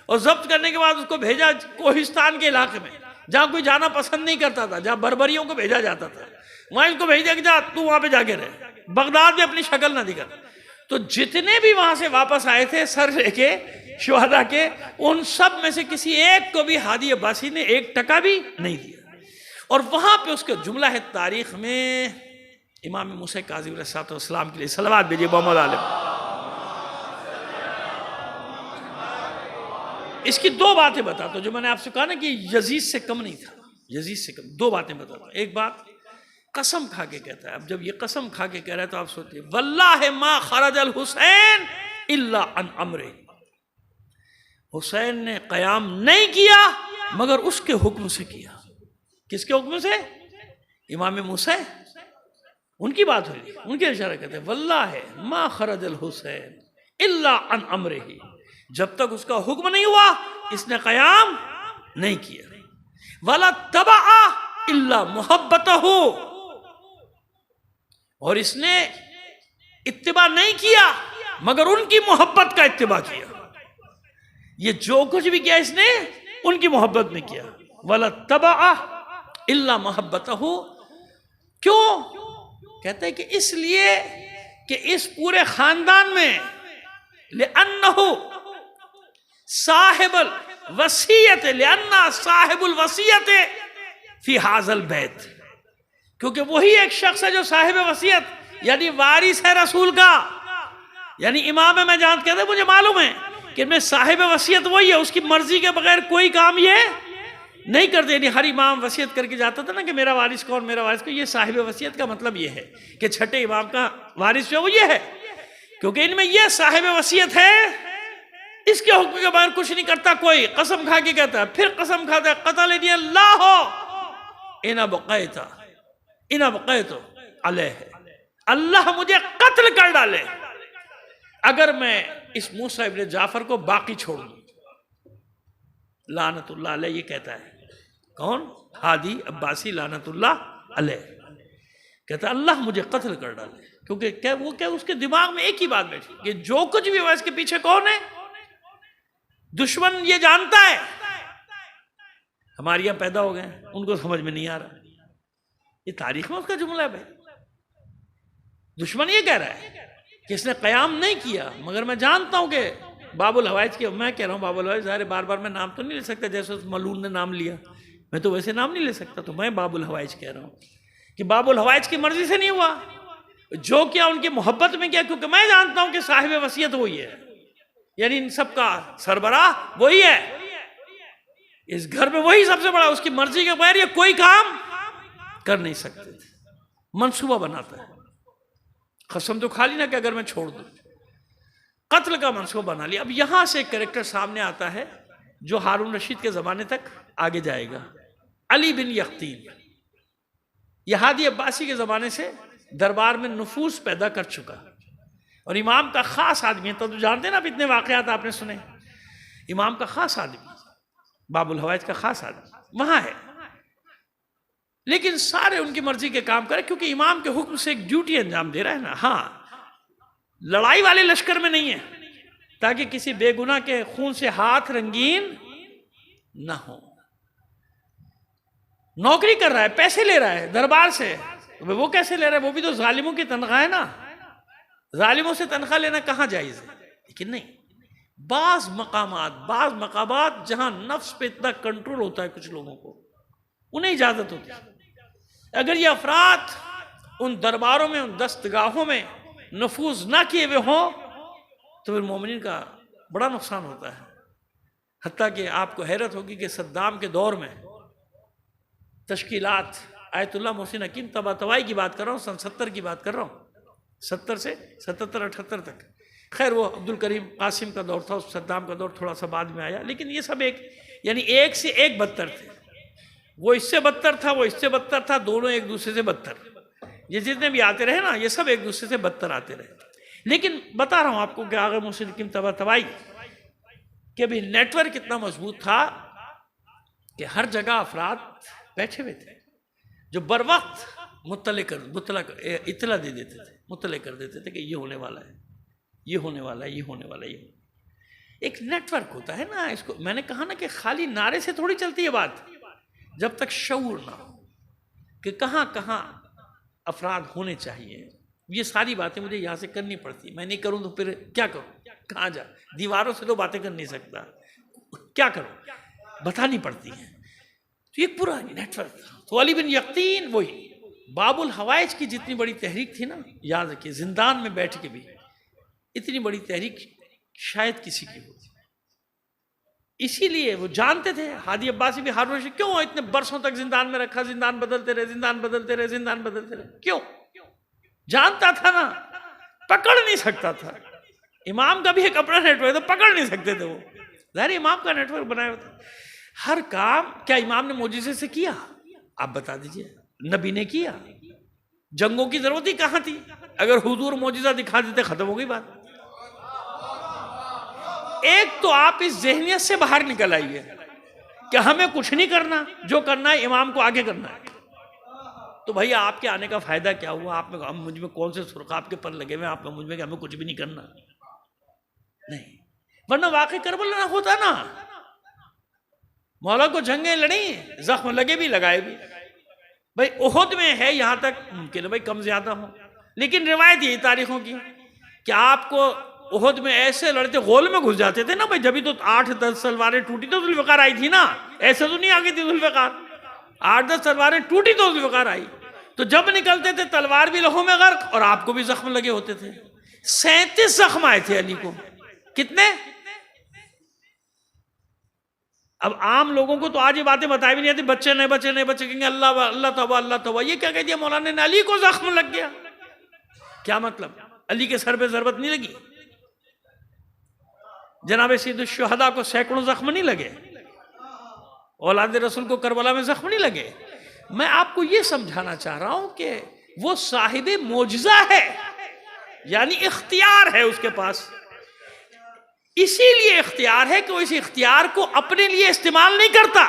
اور ضبط کرنے کے بعد اس کو بھیجا کوہستان کے علاقے میں جہاں کوئی جانا پسند نہیں کرتا تھا، جہاں بربریوں کو بھیجا جاتا تھا، وہاں اس کو بھیج دیا کہ جا تو وہاں پہ جا کے رہے، بغداد میں اپنی شکل نہ دکھا۔ تو جتنے بھی وہاں سے واپس آئے تھے سر لے کے شہداء کے، ان سب میں سے کسی ایک کو بھی ہادی عباسی نے ایک ٹکا بھی نہیں دیا۔ اور وہاں پہ اس کے جملہ ہے تاریخ میں امام موسیٰ کاظم علیہ السلام کے لیے صلوات بھیجیے محمد عالم۔ اس کی دو باتیں بتاتا ہوں جو میں نے آپ سے کہا نا کہ یزید سے کم نہیں تھا، یزید سے کم، دو باتیں بتاتا ہوں۔ ایک بات قسم کھا کے کہتا ہے، اب جب یہ قسم کھا کے کہہ رہا ہے تو آپ سوچتے ہیں واللہ ما خرج الحسین الا عن امر، حسین نے قیام نہیں کیا مگر اس کے حکم سے کیا، کس کے حکم سے؟ امام موسیٰ، ان کی بات ہوئی، ان کے اشارہ کرتے ہیں واللہ ما خرج الحسین الا عن امرہ، جب تک اس کا حکم نہیں ہوا اس نے قیام نہیں کیا، ولا تبع الا محبتہ، اور اس نے اتباع نہیں کیا مگر ان کی محبت کا اتباع کیا، یہ جو کچھ بھی کیا اس نے ان کی محبت میں کیا، ولا تبع الا محبتہ، کیوں؟ کہتے ہیں کہ اس لیے کہ اس پورے خاندان میں لأنہ صاحب الوصیت، لأنہ صاحب الوصیت فی ھذا البیت، کیونکہ وہی ایک شخص ہے جو صاحب وصیت یعنی وارث ہے رسول کا، یعنی امام ہے، میں جانتا کہتے ہیں مجھے معلوم ہے کہ میں صاحب وصیت وہی ہے، اس کی مرضی کے بغیر کوئی کام یہ نہیں کرتے، یعنی ہر امام وصیت کر کے جاتا تھا نا کہ میرا وارث کون، میرا وارث کون، یہ صاحب وصیت کا مطلب یہ ہے کہ چھٹے امام کا وارث جو ہے وہ یہ ہے، کیونکہ ان میں یہ صاحب وصیت ہے، اس کے حکم کے بغیر کچھ نہیں کرتا کوئی، قسم کھا کے کہتا ہے، پھر قسم کھاتا ہے قتل دی اللہ ان ابقیت علیہ، اللہ مجھے قتل کر ڈالے اگر میں اس موسیٰ ابن جعفر کو باقی چھوڑ دوں، لعنت اللہ علیہ یہ کہتا ہے، کون؟ ہادی عباسی لعنت اللہ علیہ، کہتا ہے اللہ مجھے قتل کر ڈالے، کیونکہ وہ کیا اس کے دماغ میں ایک ہی بات بیٹھی کہ جو کچھ بھی ہوا اس کے پیچھے کون ہے، دشمن یہ جانتا ہے، ہمارے یہاں پیدا ہو گئے ان کو سمجھ میں نہیں آ رہا، یہ تاریخ میں اس کا جملہ ہے بھائی، دشمن یہ کہہ رہا ہے کہ اس نے قیام نہیں کیا، مگر میں جانتا ہوں کہ باب الحوائج کی، میں کہہ رہا ہوں باب الحوائج، ظاہر بار بار میں نام تو نہیں لے سکتا جیسے اس ملعون نے نام لیا، میں تو ویسے نام نہیں لے سکتا، تو میں باب الحوائج کہہ رہا ہوں کہ باب الحوائج کی مرضی سے نہیں ہوا، جو کیا ان کی محبت میں کیا، کیونکہ میں جانتا ہوں کہ صاحب وصیت وہی ہے، یعنی ان سب کا سربراہ وہی ہے، اس گھر میں وہی سب سے بڑا، اس کی مرضی کے بغیر یہ کوئی کام کر نہیں سکتے تھے، منصوبہ بناتا ہے، قسم تو کھا لی نا کہ اگر میں چھوڑ دوں، قتل کا منصوبہ بنا لیا۔ اب یہاں سے ایک کریکٹر سامنے آتا ہے جو ہارون رشید کے زمانے تک آگے جائے گا، علی بن یقطین، یہ ہادی عباسی کے زمانے سے دربار میں نفوذ پیدا کر چکا اور امام کا خاص آدمی ہے، تو جانتے ہیں نا، اب اتنے واقعات آپ نے سنے، امام کا خاص آدمی، باب الحوائج کا خاص آدمی وہاں ہے، لیکن سارے ان کی مرضی کے کام کرے کیونکہ امام کے حکم سے ایک ڈیوٹی انجام دے رہا ہے نا، ہاں لڑائی والے لشکر میں نہیں ہے تاکہ کسی بے گناہ کے خون سے ہاتھ رنگین نہ ہو، نوکری کر رہا ہے، پیسے لے رہا ہے دربار سے، وہ کیسے لے رہا ہے، وہ بھی تو ظالموں کی تنخواہ ہے نا، ظالموں سے تنخواہ لینا کہاں جائز ہے، لیکن نہیں، بعض مقامات جہاں نفس پہ اتنا کنٹرول ہوتا ہے کچھ لوگوں کو، انہیں اجازت ہوتی ہے، اگر یہ افراد ان درباروں میں، ان دستگاہوں میں نفوذ نہ کیے ہوئے ہوں تو پھر مومنین کا بڑا نقصان ہوتا ہے، حتیٰ کہ آپ کو حیرت ہوگی کہ صدام کے دور میں تشکیلات، آیت اللہ محسن حکیم طباطبائی کی بات کر رہا ہوں، سن 70 کی بات کر رہا ہوں، 70 سے 77-78 تک، خیر وہ عبد الکریم قاسم کا دور تھا، صدام کا دور تھوڑا سا بعد میں آیا، لیکن یہ سب ایک سے ایک بدتر تھے، وہ اس سے بدتر تھا، وہ اس سے بدتر تھا، دونوں ایک دوسرے سے بدتر، یہ جتنے بھی آتے رہے نا یہ سب ایک دوسرے سے بدتر آتے رہے، لیکن بتا رہا ہوں آپ کو کہ آغا محسن حکیم طباطبائی کہ ابھی نیٹ ورک اتنا مضبوط تھا کہ ہر جگہ افراد بیٹھے ہوئے تھے جو بر وقت اطلاع دے دیتے تھے، مطلع کر دیتے تھے کہ یہ ہونے والا ہے، یہ ہونے والا ہے، یہ ہونے والا ہے، یہ ہونے والا ہے۔ ایک نیٹ ورک ہوتا ہے نا، اس کو میں نے کہا نا کہ خالی نعرے سے تھوڑی چلتی ہے بات، جب تک شعور نہ ہو کہ کہاں کہاں افراد ہونے چاہیے، یہ ساری باتیں مجھے یہاں سے کرنی پڑتی، میں نہیں کروں تو پھر کیا کروں، کہاں جا، دیواروں سے تو باتیں کر نہیں سکتا، کیا کروں، بتانی پڑتی ہیں، تو یہ پورا نیٹ ورک تھا۔ تو علی بن یقطین وہی باب الحوائج کی جتنی بڑی تحریک تھی نا، یاد رکھیے زندان میں بیٹھ کے بھی اتنی بڑی تحریک شاید کسی کی ہوتی، اسی لیے وہ جانتے تھے ہادی عباسی بھی، ہارون رشید کیوں اتنے برسوں تک زندان میں رکھا، زندان بدلتے رہے، زندان بدلتے رہے، زندان بدلتے رہے، کیوں؟ جانتا تھا نا، پکڑ نہیں سکتا تھا، امام کا بھی ایک اپنا نیٹ ورک، تو پکڑ نہیں سکتے تھے وہ، ظاہر امام کا نیٹ ورک بنایا ہوتا، ہر کام کیا امام نے معجزے سے کیا؟ آپ بتا دیجئے نبی نے کیا؟ جنگوں کی ضرورت ہی کہاں تھی؟ اگر حضور معجزہ دکھا دیتے ختم ہو گئی بات۔ ایک تو آپ اس ذہنیت سے باہر نکل آئیے کہ ہمیں کچھ نہیں کرنا، جو کرنا ہے امام کو آگے کرنا ہے۔ تو بھائی آپ کے آنے کا فائدہ کیا ہوا؟ آپ میں مجھ میں کون سے سرخ آپ کے پر لگے ہوئے، آپ میں مجھ میں کہ ہمیں کچھ بھی نہیں کرنا؟ نہیں، ورنہ واقعی کربلا نہ ہوتا نا، مولا کو جنگیں لڑیں، زخم لگے بھی لگائے بھی۔ بھائی احد میں ہے، یہاں تک ممکن ہے بھائی کم زیادہ ہوں، لیکن روایت یہی تاریخوں کی کہ آپ کو احد میں ایسے لڑتے غول میں گھس جاتے تھے نا بھائی، جبھی تو 8-10 تلواریں ٹوٹی تو ذوالفقار آئی تھی نا، ایسے تو نہیں آ گئی تھی ذوالفقار، 8-10 تلواریں ٹوٹی تو ذوالفقار آئی، تو جب نکلتے تھے تلوار بھی لہو میں غرق اور آپ کو بھی زخم لگے ہوتے تھے۔ 37 زخم آئے تھے علی کو، کتنے؟ اب عام لوگوں کو تو آج یہ باتیں بتائی بھی نہیں آتی، بچے نئے بچے کہیں گے اللہ توبہ اللہ توبہ، یہ کیا کہہ دیا مولانا نے؟ علی کو زخم لگ گیا، کیا مطلب؟ علی کے سر پہ ضربت نہیں لگی؟ جناب سید الشہداء کو سینکڑوں زخم نہیں لگے؟ اولاد رسول کو کربلا میں زخم نہیں لگے؟ میں آپ کو یہ سمجھانا چاہ رہا ہوں کہ وہ صاحب معجزہ ہے، یعنی اختیار ہے اس کے پاس، اسی لیے اختیار ہے کہ وہ اس اختیار کو اپنے لیے استعمال نہیں کرتا،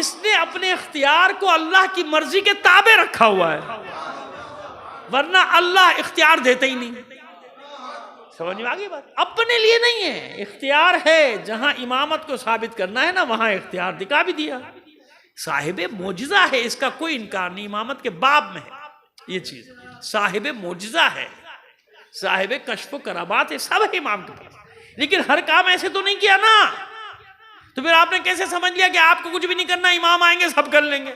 اس نے اپنے اختیار کو اللہ کی مرضی کے تابع رکھا ہوا ہے، ورنہ اللہ اختیار دیتے ہی نہیں۔ سمجھ میں آگئی بات؟ اپنے لیے نہیں ہے، اختیار ہے، جہاں امامت کو ثابت کرنا ہے نا وہاں اختیار دکھا بھی دیا۔ صاحب معجزہ ہے، اس کا کوئی انکار نہیں، امامت کے باب میں ہے یہ چیز، صاحب معجزہ ہے، صاحب کشف و کرامات ہے، سب ہے امام کے پاس، لیکن ہر کام ایسے تو نہیں کیا نا، تو پھر آپ نے کیسے سمجھ لیا کہ آپ کو کچھ بھی نہیں کرنا، امام آئیں گے سب کر لیں گے؟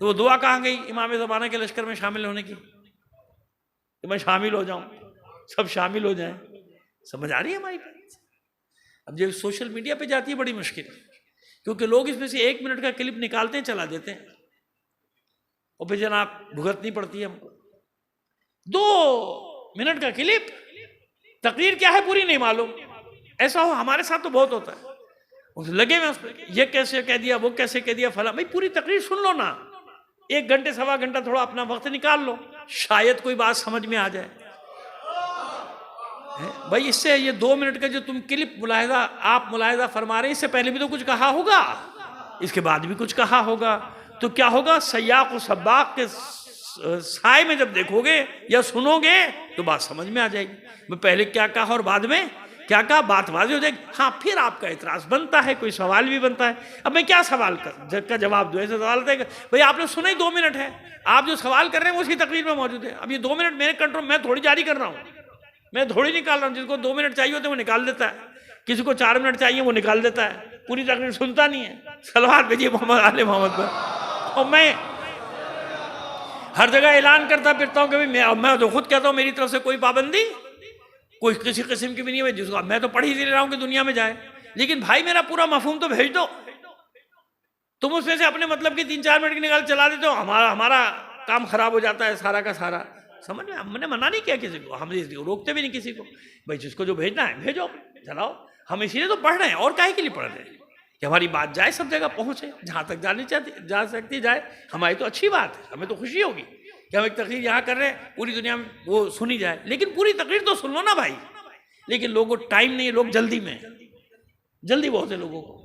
تو وہ دعا کہاں گئی امام زمانہ کے لشکر میں شامل ہونے کی کہ میں شامل ہو جاؤں، سب شامل ہو جائیں؟ سمجھ آ رہی ہے ہماری بات؟ اب جب سوشل میڈیا پہ جاتی ہے بڑی مشکل، کیونکہ لوگ اس میں سے 1 منٹ کا کلپ نکالتے ہیں چلا دیتے ہیں، اور پھر جناب بھگتنی پڑتی ہے ہم کو۔ 2 منٹ کا کلپ، تقریر کیا ہے پوری نہیں معلوم، ایسا ہو ہمارے ساتھ تو بہت ہوتا ہے، لگے میں اس پہ یہ کیسے کہہ دیا وہ کیسے کہہ دیا فلاں، بھائی پوری تقریر سن لو نا، 1 گھنٹے سوا گھنٹہ تھوڑا اپنا وقت نکال لو، شاید کوئی بات سمجھ میں آ جائے۔ بھائی اس سے یہ 2 منٹ کا جو تم کلپ آپ ملاحظہ فرما رہے ہیں، اس سے پہلے بھی تو کچھ کہا ہوگا، اس کے بعد بھی کچھ کہا ہوگا، تو کیا ہوگا؟ سیاق و سباق کے سائے میں جب دیکھو گے یا سنو گے تو بات سمجھ میں آ جائے گی، میں پہلے کیا کہا اور بعد میں کیا کہا، بات واضح ہو جائے گی۔ ہاں پھر آپ کا اعتراض بنتا ہے، کوئی سوال بھی بنتا ہے، اب میں کیا سوال کا جواب دوں؟ ایسے سوال ہے کہ بھئی آپ نے سنا ہی 2 منٹ ہے، آپ جو سوال کر رہے ہیں وہ اسی تقریر میں موجود ہے، اب یہ 2 منٹ میرے کنٹرول، میں تھوڑی جاری کر رہا ہوں، میں تھوڑی نکال رہا ہوں، جس کو 2 منٹ چاہیے ہوتے ہیں وہ نکال دیتا ہے، کسی کو 4 منٹ چاہیے وہ نکال دیتا ہے، پوری تقریر سنتا نہیں ہے۔ صلوات بھیجیے محمد آل محمد پر۔ اور میں ہر جگہ اعلان کرتا پھرتا ہوں کہ میں تو خود کہتا ہوں میری طرف سے کوئی پابندی کوئی کسی قسم کی بھی نہیں ہے، جس کو میں تو پڑھ ہی لے رہا ہوں کہ دنیا میں جائے، لیکن بھائی میرا پورا مفہوم تو بھیج دو، تم اس میں سے اپنے مطلب کی 3-4 منٹ کی نکال چلا دیتے ہو، ہمارا کام خراب ہو جاتا ہے سارا کا سارا۔ سمجھ میں؟ ہم نے منع نہیں کیا کسی کو، ہم روکتے بھی نہیں کسی کو، بھائی جس کو جو بھیجنا ہے بھیجو چلاؤ، ہم اسی لیے تو پڑھ رہے ہیں، اور کاہے کے لیے پڑھ رہے ہیں کہ ہماری بات جائے، سب جگہ پہنچے، جہاں تک جا سکتی جائے، ہماری تو اچھی بات ہے، ہمیں تو خوشی ہوگی کہ ہم ایک تقریر یہاں کر رہے ہیں پوری دنیا میں وہ سنی جائے، لیکن پوری تقریر تو سن لو نا بھائی، لیکن لوگوں کو ٹائم نہیں ہے، لوگ جلدی میں، جلدی بہت ہے لوگوں کو،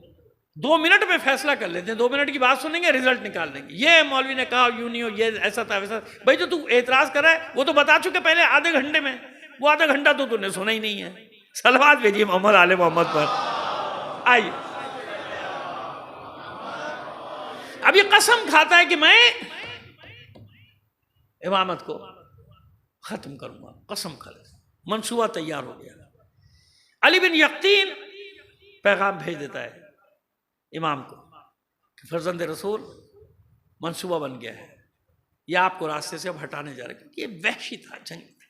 2 منٹ میں فیصلہ کر لیتے ہیں، 2 منٹ کی بات سنیں گے رزلٹ نکال دیں گے، یہ مولوی نے کہا یوں نہیں ہو، یہ ایسا تھا ویسا، بھائی جو تو اعتراض کر رہا ہے وہ تو بتا چکے پہلے آدھے گھنٹے میں، وہ آدھا گھنٹہ تو نے سنا ہی نہیں ہے۔ صلوات بھیجیے محمد آل محمد پر۔ آئیے اب یہ قسم کھاتا ہے کہ میں امامت کو ختم کروں گا، قسم کھا لے، منصوبہ تیار ہو گیا۔ علی بن یقین پیغام بھیج دیتا ہے امام کو کہ فرزند رسول منصوبہ بن گیا ہے، یہ آپ کو راستے سے اب ہٹانے جا رہے ہیں، کیونکہ یہ وحشی تھا، جنگ تھا۔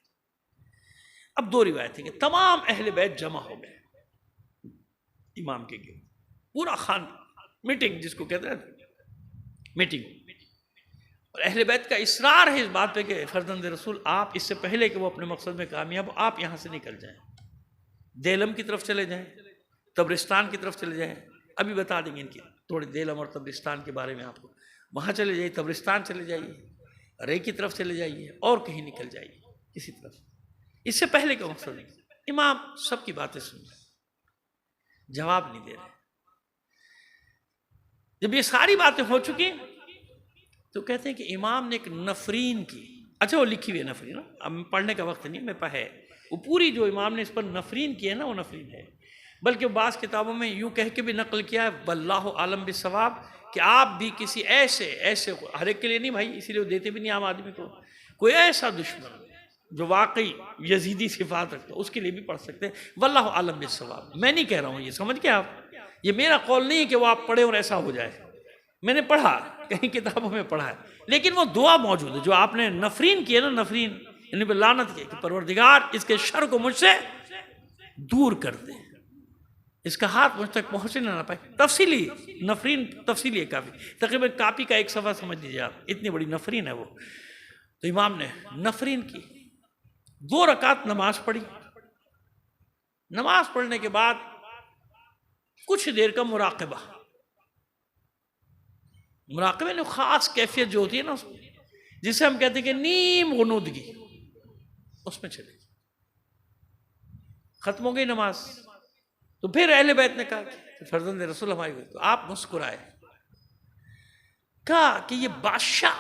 اب 2 روایتیں کہ تمام اہل بیت جمع ہو گئے امام کے گرد، پورا خان میٹنگ جس کو کہتے ہیں میٹنگ، اور اہل بیت کا اصرار ہے اس بات پہ کہ فرزند رسول آپ اس سے پہلے کہ وہ اپنے مقصد میں کامیاب، آپ یہاں سے نکل جائیں، دیلم کی طرف چلے جائیں، تبرستان کی طرف چلے جائیں، ابھی بتا دیں گے ان کی تھوڑی دیلم اور تبرستان کے بارے میں آپ کو. وہاں چلے جائیے، تبرستان چلے جائیے، رے کی طرف چلے جائیے، اور کہیں نکل جائیے کسی طرف. اس سے پہلے کا مقصد نہیں. امام سب کی باتیں سن رہے، جواب نہیں دے رہے. جب یہ ساری باتیں ہو چکی تو کہتے ہیں کہ امام نے ایک نفرین کی. اچھا وہ لکھی ہوئی ہے نفرین، اب پڑھنے کا وقت نہیں، میں ہے وہ پوری جو امام نے اس پر نفرین کی ہے نا، وہ نفرین ہے. بلکہ بعض کتابوں میں یوں کہہ کے بھی نقل کیا ہے واللہ عالم بالصواب، کہ آپ بھی کسی ایسے ہر ایک کے لیے نہیں بھائی، اسی لیے وہ دیتے بھی نہیں عام آدمی کو، کوئی ایسا دشمن جو واقعی یزیدی صفات رکھتا ہے اس کے لیے بھی پڑھ سکتے ہیں. واللہ عالم بالصواب. میں نہیں کہہ رہا ہوں، یہ سمجھ کے آپ، یہ میرا قول نہیں ہے کہ وہ آپ پڑھیں اور ایسا ہو جائے. میں نے پڑھا، کہیں کتابوں میں پڑھا ہے، لیکن وہ دعا موجود ہے جو آپ نے نفرین کی ہے نا، نفرین یعنی لعنت کی کہ پروردگار اس کے شر کو مجھ سے دور کر دے، اس کا ہاتھ مجھ تک پہنچنے نہ پائے. تفصیلی نفرین تفصیلی ہے کافی، تقریباً کاپی کا ایک صفحہ سمجھ لیجیے آپ، اتنی بڑی نفرین ہے وہ. تو امام نے نفرین کی، 2 رکعت نماز پڑھی. نماز پڑھنے کے بعد کچھ دیر کا مراقبہ نے خاص کیفیت جو ہوتی ہے نا جسے ہم کہتے ہیں کہ نیم غنودگی، اس میں چلے. ختم ہو گئی نماز تو پھر اہل بیت نے کہا کہ فرزند رسول ہماری ہوئی، تو آپ مسکرائے، کہا کہ یہ بادشاہ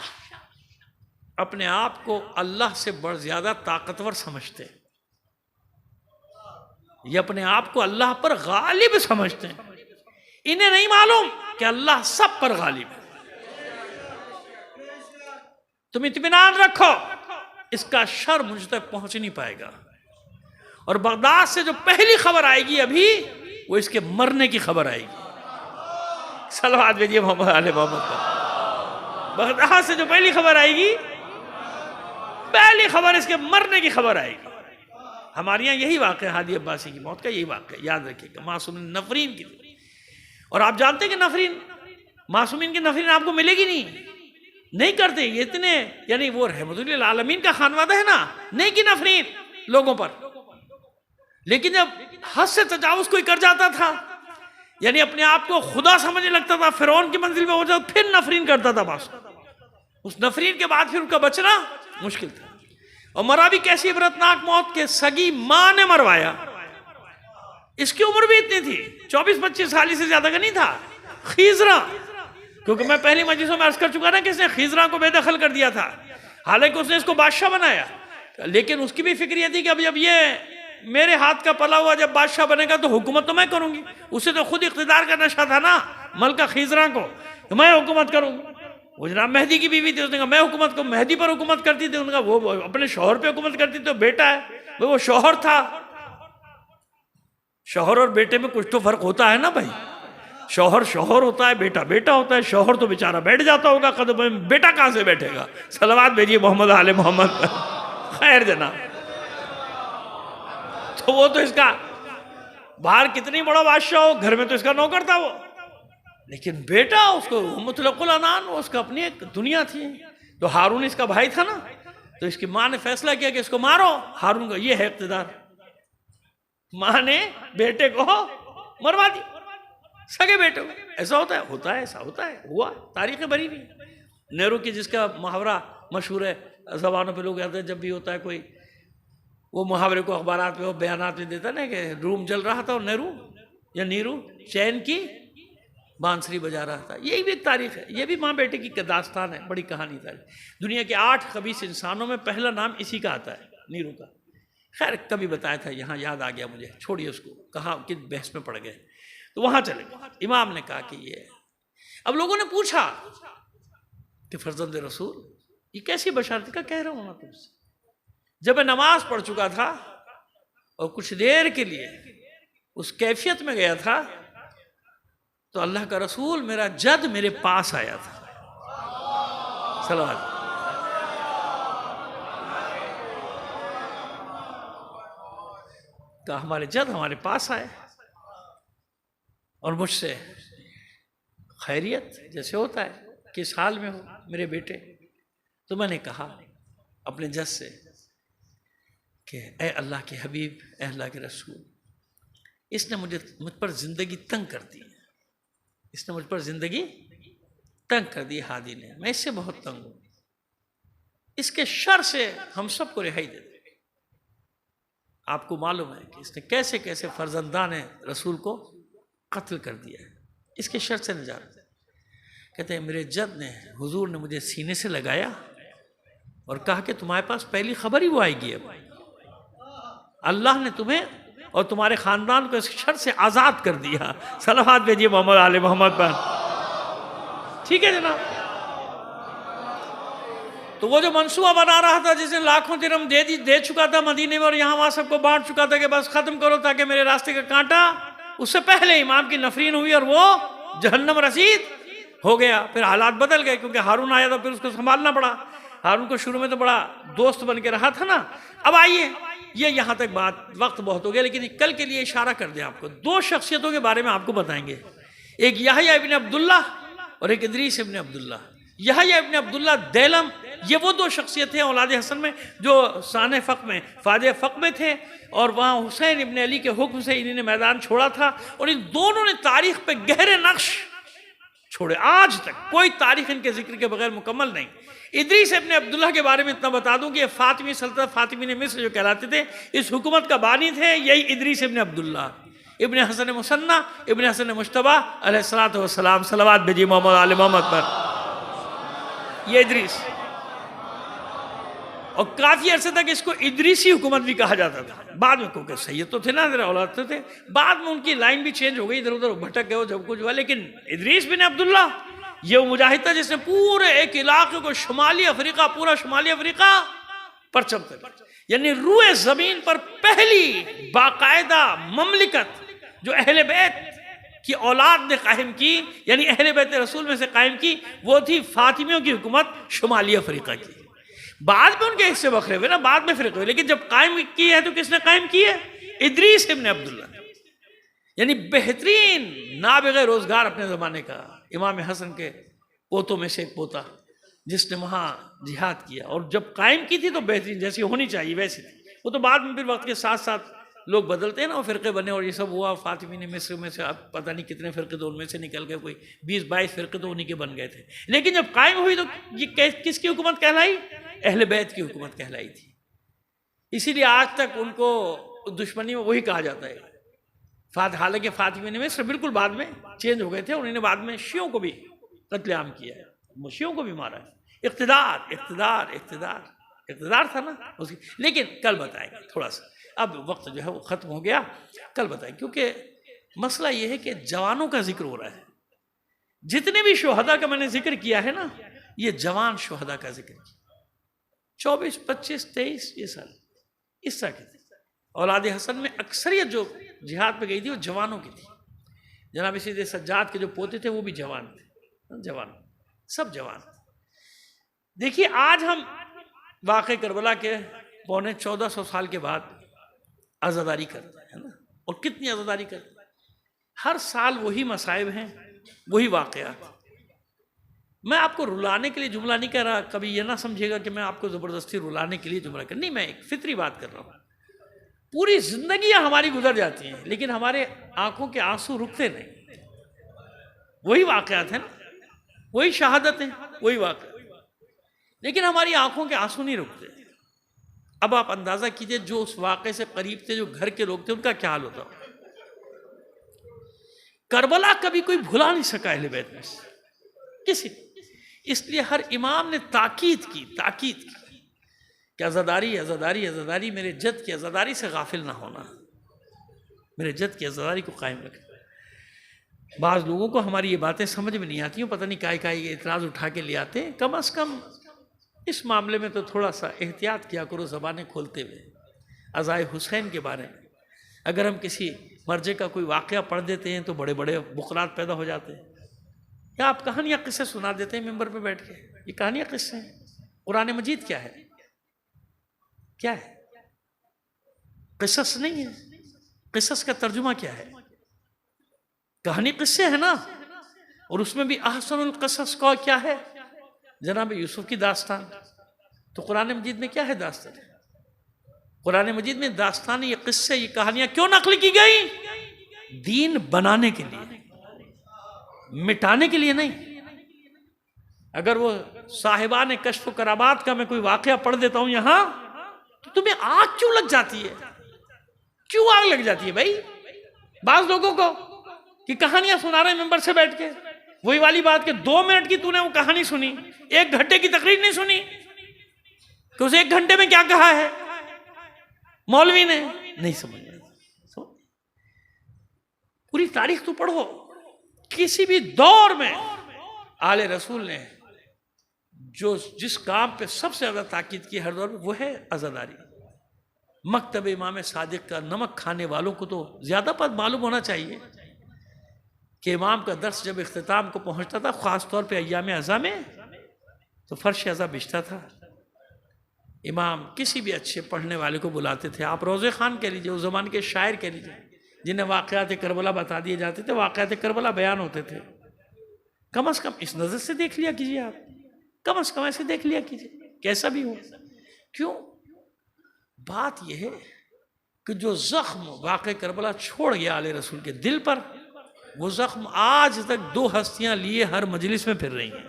اپنے آپ کو اللہ سے بڑھ زیادہ طاقتور سمجھتے ہیں، یہ اپنے آپ کو اللہ پر غالب سمجھتے ہیں، انہیں نہیں معلوم کہ اللہ سب پر غالب ہے. تم اطمینان رکھو، اس کا شر مجھ تک پہنچ نہیں پائے گا، اور بغداد سے جو پہلی خبر آئے گی ابھی وہ اس کے مرنے کی خبر آئے گی. صلوات بھیجیے محمد علیہ محمد پر. بغداد سے جو پہلی خبر آئے گی، پہلی خبر اس کے مرنے کی خبر آئے گی. ہمارے یہاں یہی واقعہ ہے، ہادی عباسی کی موت کا یہی واقعہ یاد رکھیے گا. معصومین نفرین کی، اور آپ جانتے ہیں کہ نفرین، معصومین کی نفرین آپ کو ملے گی نہیں کرتے یہ اتنے، یعنی وہ رحمت للعالمین کا خانوادہ ہے نا، نہیں کی نفرین لوگوں پر. لیکن جب حد سے تجاوز کوئی کر جاتا تھا، یعنی اپنے آپ کو خدا سمجھنے لگتا تھا، فرعون کی منزل میں ہو جاتا، پھر نفرین کرتا تھا باس. اس نفرین کے بعد پھر ان کا بچنا مشکل تھا. اور مرا بھی کیسی عبرتناک موت کے سگی ماں نے مروایا. اس کی عمر بھی اتنی تھی، 24-25 سال سے زیادہ کا نہیں تھا. خیزرہ، کیونکہ میں پہلی مجلسوں میں عرض کر چکا نا کہ اس نے خیزرہ کو بے دخل کر دیا تھا، حالانکہ اس نے اس کو بادشاہ بنایا، لیکن اس کی بھی فکر یہ تھی کہ اب جب یہ میرے ہاتھ کا پلا ہوا جب بادشاہ بنے گا تو حکومت تو میں کروں گی. اسے تو خود اقتدار کا نشہ تھا نا ملکہ خیزرہ کو، کہ میں حکومت کروں گی. وہ جناب مہدی کی بیوی تھی، اس نے کہا میں حکومت کو، مہدی پر حکومت کرتی تھی. انہوں نے کہا وہ اپنے شوہر پہ حکومت کرتی تو بیٹا ہے، وہ شوہر تھا. شوہر اور بیٹے میں کچھ تو فرق ہوتا ہے نا بھائی. شوہر ہوتا ہے، بیٹا ہوتا ہے. شوہر تو بیچارہ بیٹھ جاتا ہوگا قدم میں، بیٹا کہاں سے بیٹھے گا. صلوات بھیجیے محمد آل محمد. خیر جناب، تو وہ تو اس کا باہر کتنی بڑا بادشاہ ہو، گھر میں تو اس کا نوکر تھا وہ، لیکن بیٹا اس کو مطلق العنان، وہ اس کا اپنی ایک دنیا تھی. تو ہارون اس کا بھائی تھا نا، تو اس کی ماں نے فیصلہ کیا کہ اس کو مارو. ہارون کا یہ ہے اقتدار، ماں نے بیٹے کو مروا دی، سگے بیٹے. ایسا ہوتا ہے ایسا ہوتا ہے، ہوا، تاریخ بری بھی. نہرو کی جس کا محاورہ مشہور ہے، زبانوں پہ لوگ کہتے ہیں جب بھی ہوتا ہے کوئی، وہ محاورے کو اخبارات میں وہ بیانات میں دیتا نا کہ روم جل رہا تھا اور نیرو چین کی بانسری بجا رہا تھا. یہی بھی ایک تاریخ ہے، یہ بھی ماں بیٹے کی داستان ہے، بڑی کہانی تھا. دنیا کے 8 خبیث انسانوں میں پہلا نام اسی کا آتا ہے، نیرو کا. خیر کبھی بتایا تھا، یہاں یاد آ گیا مجھے، چھوڑیے اس کو، کہاں کس بحث میں پڑ گئے. تو وہاں چلے گئے. امام نے کہا کہ یہ، اب لوگوں نے پوچھا کہ فرزند رسول یہ کیسی بشارت کا کہہ رہا ہوں میں تم سے. جب میں نماز پڑھ چکا تھا اور کچھ دیر کے لیے اس کیفیت میں گیا تھا تو اللہ کا رسول میرا جد میرے پاس آیا تھا. صلوات. کہا ہمارے جد ہمارے پاس آئے اور مجھ سے خیریت جیسے ہوتا ہے، کس حال میں ہو میرے بیٹے. تو میں نے کہا اپنے جد سے کہ اے اللہ کے حبیب، اے اللہ کے رسول، اس نے مجھ پر زندگی تنگ کر دی ہے، اس نے مجھ پر زندگی تنگ کر دی ہادی نے، میں اس سے بہت تنگ ہوں، اس کے شر سے ہم سب کو رہائی دے دے۔ آپ کو معلوم ہے کہ اس نے کیسے کیسے فرزندان رسول کو قتل کر دیا ہے، اس کے شر سے نجات۔ کہتے ہیں میرے جد نے، حضور نے مجھے سینے سے لگایا اور کہا کہ تمہارے پاس پہلی خبر ہی وہ آئے گی، اب اللہ نے تمہیں اور تمہارے خاندان کو اس شر سے آزاد کر دیا۔ صلوات بھیجیے محمد آل محمد پر۔ ٹھیک ہے جناب، تو وہ جو منصوبہ بنا رہا تھا، جس نے لاکھوں درہم دے چکا تھا مدینے میں اور یہاں وہاں سب کو بانٹ چکا تھا کہ بس ختم کرو تاکہ میرے راستے کا کانٹا، اس سے پہلے امام کی نفرین ہوئی اور وہ جہنم رسید ہو گیا۔ پھر حالات بدل گئے کیونکہ ہارون آیا تھا، پھر اس کو سنبھالنا پڑا۔ ہارون کو شروع میں تو بڑا دوست بن کے رہا تھا نا۔ اب آئیے، یہ یہاں تک بات، وقت بہت ہو گیا، لیکن کل کے لیے اشارہ کر دیں آپ کو، دو شخصیتوں کے بارے میں آپ کو بتائیں گے، ایک یحییٰ ابن عبداللہ اور ایک ادریس ابن عبداللہ۔ یحییٰ ابن عبداللہ دیلم، یہ وہ دو شخصیتیں اولاد حسن میں جو سانح فق میں، فاج فق میں تھے، اور وہاں حسین ابن علی کے حکم سے انہوں نے میدان چھوڑا تھا، اور ان دونوں نے تاریخ پہ گہرے نقش چھوڑے۔ آج تک کوئی تاریخ ان کے ذکر کے بغیر مکمل نہیں۔ ادریس ابن عبداللہ کے بارے میں اتنا بتا دوں کہ یہ فاطمی سلطنت، فاطمین مصر جو کہلاتے تھے، اس حکومت کا بانی تھے یہی ادریس ابن عبداللہ، ابن حسن مثنیٰ، ابن حسن مجتبیٰ علیہ السلام۔ صلوات بھیجیے محمد آل محمد پر۔ یہ ادریس، اور کافی عرصے تک اس کو ادریسی حکومت بھی کہا جاتا تھا۔ بعد میں کیونکہ سید تو تھے نا، ذرا اولاد تو تھے، بعد میں ان کی لائن بھی چینج ہو گئی، ادھر ادھر بھٹک گئے جب کچھ ہوا، لیکن ادریس بن عبداللہ یہ وہ مجاہد تھا جس نے پورے ایک علاقے کو، شمالی افریقہ، پورا شمالی افریقہ پرچم کر دیا۔ یعنی روئے زمین پر پہلی باقاعدہ مملکت جو اہل بیت کی اولاد نے قائم کی، یعنی اہل بیت رسول میں سے قائم کی، وہ تھی فاطمیوں کی حکومت شمالی افریقہ کی۔ بعد میں ان کے حصے بکھرے ہوئے نا، بعد میں فرقے ہوئے، لیکن جب قائم کی ہے تو کس نے قائم کی ہے؟ ادریس ابن عبداللہ، یعنی بہترین نابغہ روزگار اپنے زمانے کا، امام حسن کے پوتوں میں سے ایک پوتا جس نے وہاں جہاد کیا، اور جب قائم کی تھی تو بہترین جیسی ہونی چاہیے ویسی تھی۔ وہ تو بعد میں پھر وقت کے ساتھ ساتھ لوگ بدلتے ہیں نا، وہ فرقے بنے اور یہ سب ہوا۔ فاطمین مصر میں سے اب پتہ نہیں کتنے فرقے تو ان میں سے نکل گئے، کوئی 20-22 فرقے تو انہی کے بن گئے تھے، لیکن جب قائم ہوئی تو یہ کس کی حکومت کہلائی؟ اہل بیت کی حکومت کہلائی تھی۔ اسی لیے آج تک ان کو دشمنی میں وہی کہا جاتا ہے۔ حالانکہ فاطمین مصر بالکل بعد میں چینج ہو گئے تھے، انہوں نے بعد میں شیعوں کو بھی قتل عام کیا ہے، شیعوں کو بھی مارا ہے۔ اقتدار تھا نا اس کی، لیکن کل بتائیں گے تھوڑا سا، اب وقت جو ہے وہ ختم ہو گیا، کل بتائیں، کیونکہ مسئلہ یہ ہے کہ جوانوں کا ذکر ہو رہا ہے۔ جتنے بھی شہداء کا میں نے ذکر کیا ہے نا، یہ جوان شہداء کا ذکر کیا، 24, 25, 23 یہ سال اس طرح کے تھے۔ اولاد حسن میں اکثریت جو جہاد پہ گئی تھی وہ جوانوں کی تھی۔ جناب سید سجاد کے جو پوتے تھے وہ بھی جوان تھے، جوان، سب جوان تھے۔ دیکھیے آج ہم واقع کربلا کے 1400 سال کے بعد عزاداری کرتے ہیں نا، اور کتنی عزاداری کرتے ہیں، ہر سال وہی مصائب ہیں، وہی واقعات۔ میں آپ کو رلانے کے لیے جملہ نہیں کہہ رہا، کبھی یہ نہ سمجھے گا کہ میں آپ کو زبردستی رلانے کے لیے جملہ نہیں، میں ایک فطری بات کر رہا ہوں۔ پوری زندگیاں ہماری گزر جاتی ہیں لیکن ہمارے آنکھوں کے آنسو رکتے نہیں، وہی واقعات ہیں نا، وہی شہادتیں، وہی واقعات، لیکن ہماری آنکھوں کے آنسو نہیں رکتے۔ اب آپ اندازہ کیجئے جو اس واقعے سے قریب تھے، جو گھر کے لوگ تھے، ان کا کیا حال ہوتا ہے۔ کربلا کبھی کوئی بھلا نہیں سکا اہل بیت میں سے کسی، اس لیے ہر امام نے تاکید کی کہ عزاداری، میرے جد کی عزاداری سے غافل نہ ہونا، میرے جد کی عزاداری کو قائم رکھنا۔ بعض لوگوں کو ہماری یہ باتیں سمجھ میں نہیں آتی ہیں، پتہ نہیں کائی یہ اعتراض اٹھا کے لے آتے ہیں۔ کم از کم اس معاملے میں تو تھوڑا سا احتیاط کیا کرو زبانیں کھولتے ہوئے۔ عزائے حسین کے بارے میں اگر ہم کسی مرجع کا کوئی واقعہ پڑھ دیتے ہیں تو بڑے بڑے بقرات پیدا ہو جاتے ہیں، یا آپ کہانیاں قصے سنا دیتے ہیں ممبر پہ بیٹھ کے، یہ کہانیاں قصے ہیں۔ قرآن مجید کیا ہے؟ کیا ہے؟ قصص نہیں ہے۔ قصص کا ترجمہ کیا ہے؟ کہانی قصے ہے نا، اور اس میں بھی احسن القصص کا کیا ہے؟ جناب یوسف کی داستان۔ تو قرآن مجید میں کیا ہے داستان؟ قرآن مجید میں داستان، یہ قصے، یہ کہانیاں کیوں نقل کی گئی؟ دین بنانے کے لیے، مٹانے کے لیے نہیں. اگر وہ صاحبان کشف و کرامات کا میں کوئی واقعہ پڑھ دیتا ہوں یہاں تو تمہیں آگ کیوں لگ جاتی ہے؟ کیوں آگ لگ جاتی ہے بھائی بعض لوگوں کو کہ کہانیاں سنا رہے ہیں ممبر سے بیٹھ کے؟ وہی والی بات کہ 2 منٹ کی تو نے وہ کہانی سنی، 1 گھنٹے کی تقریر نہیں سنی کہ اس 1 گھنٹے میں کیا کہا ہے مولوی نے. نہیں سمجھ پوری تاریخ تو پڑھو. کسی بھی دور میں آل رسول نے جس کام پہ سب سے زیادہ تاکید کی ہر دور میں وہ ہے عزاداری. مکتب امام صادق کا نمک کھانے والوں کو تو زیادہ پت معلوم ہونا چاہیے کہ امام کا درس جب اختتام کو پہنچتا تھا خاص طور پہ ایام عزا میں تو فرش عزا بچھتا تھا. امام کسی بھی اچھے پڑھنے والے کو بلاتے تھے. آپ روضہ خان کہہ لیجئے، اس زمانے کے شاعر کہہ لیجئے جنہیں واقعات کربلا بتا دیے جاتے تھے، واقعات کربلا بیان ہوتے تھے. کم از کم اس نظر سے دیکھ لیا کیجئے، آپ کم از کم ایسے دیکھ لیا کیجئے کیسا بھی ہو. کیوں؟ بات یہ ہے کہ جو زخم واقع کربلا چھوڑ گیا آل رسول کے دل پر، وہ زخم آج تک 2 ہستیاں لیے ہر مجلس میں پھر رہی ہیں.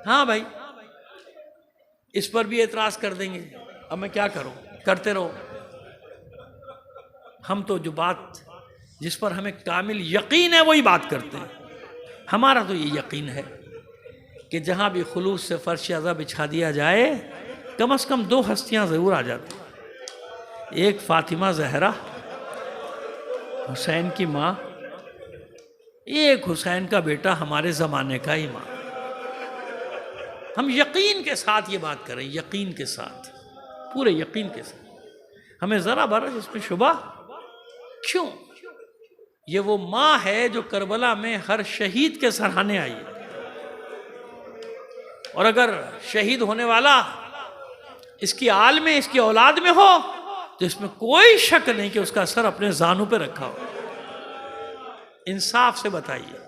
ہاں بھائی اس پر بھی اعتراض کر دیں گے، اب میں کیا کروں، کرتے رہو. ہم تو جو بات جس پر ہمیں کامل یقین ہے وہی بات کرتے ہیں. ہمارا تو یہ یقین ہے کہ جہاں بھی خلوص سے فرش عزا بچھا دیا جائے کم از کم 2 ہستیاں ضرور آ جاتی. ایک فاطمہ زہرا حسین کی ماں، ایک حسین کا بیٹا ہمارے زمانے کا امام. ہم یقین کے ساتھ یہ بات کریں، یقین کے ساتھ، پورے یقین کے ساتھ. ہمیں ذرا برا اس میں شبہ کیوں؟ یہ وہ ماں ہے جو کربلا میں ہر شہید کے سراہنے آئی ہے. اور اگر شہید ہونے والا اس کی آل میں، اس کی اولاد میں ہو تو اس میں کوئی شک نہیں کہ اس کا سر اپنے زانوں پہ رکھا ہو. انصاف سے بتائیے،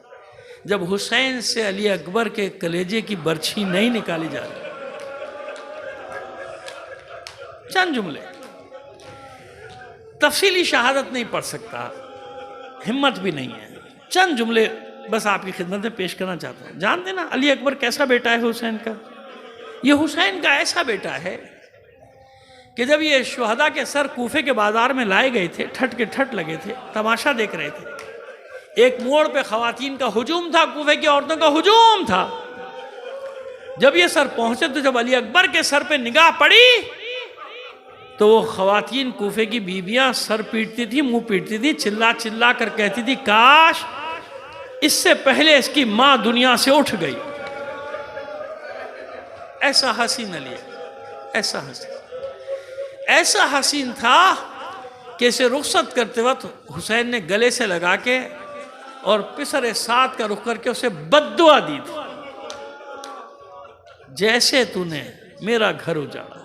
جب حسین سے علی اکبر کے کلیجے کی برچھی نہیں نکالی جا رہی. چند جملے، تفصیلی شہادت نہیں پڑھ سکتا، ہمت بھی نہیں ہے، چند جملے بس آپ کی خدمت میں پیش کرنا چاہتا ہوں. جانتے نا علی اکبر کیسا بیٹا ہے حسین کا؟ یہ حسین کا ایسا بیٹا ہے کہ جب یہ شہداء کے سر کوفے کے بازار میں لائے گئے تھے، ٹھٹ کے ٹھٹ لگے تھے، تماشا دیکھ رہے تھے. ایک موڑ پہ خواتین کا ہجوم تھا، کوفے کی عورتوں کا ہجوم تھا. جب یہ سر پہنچے تو جب علی اکبر کے سر پہ نگاہ پڑی تو وہ خواتین کوفے کی بیویاں سر پیٹتی تھی، منہ پیٹتی تھی، چلا چلا کر کہتی تھی کاش اس سے پہلے اس کی ماں دنیا سے اٹھ گئی. ایسا حسین علی، ایسا حسین تھا کہ اسے رخصت کرتے وقت حسین نے گلے سے لگا کے اور پسر سعد کا رخ کر کے اسے بددعا دی تھی، جیسے تو نے میرا گھر اجاڑا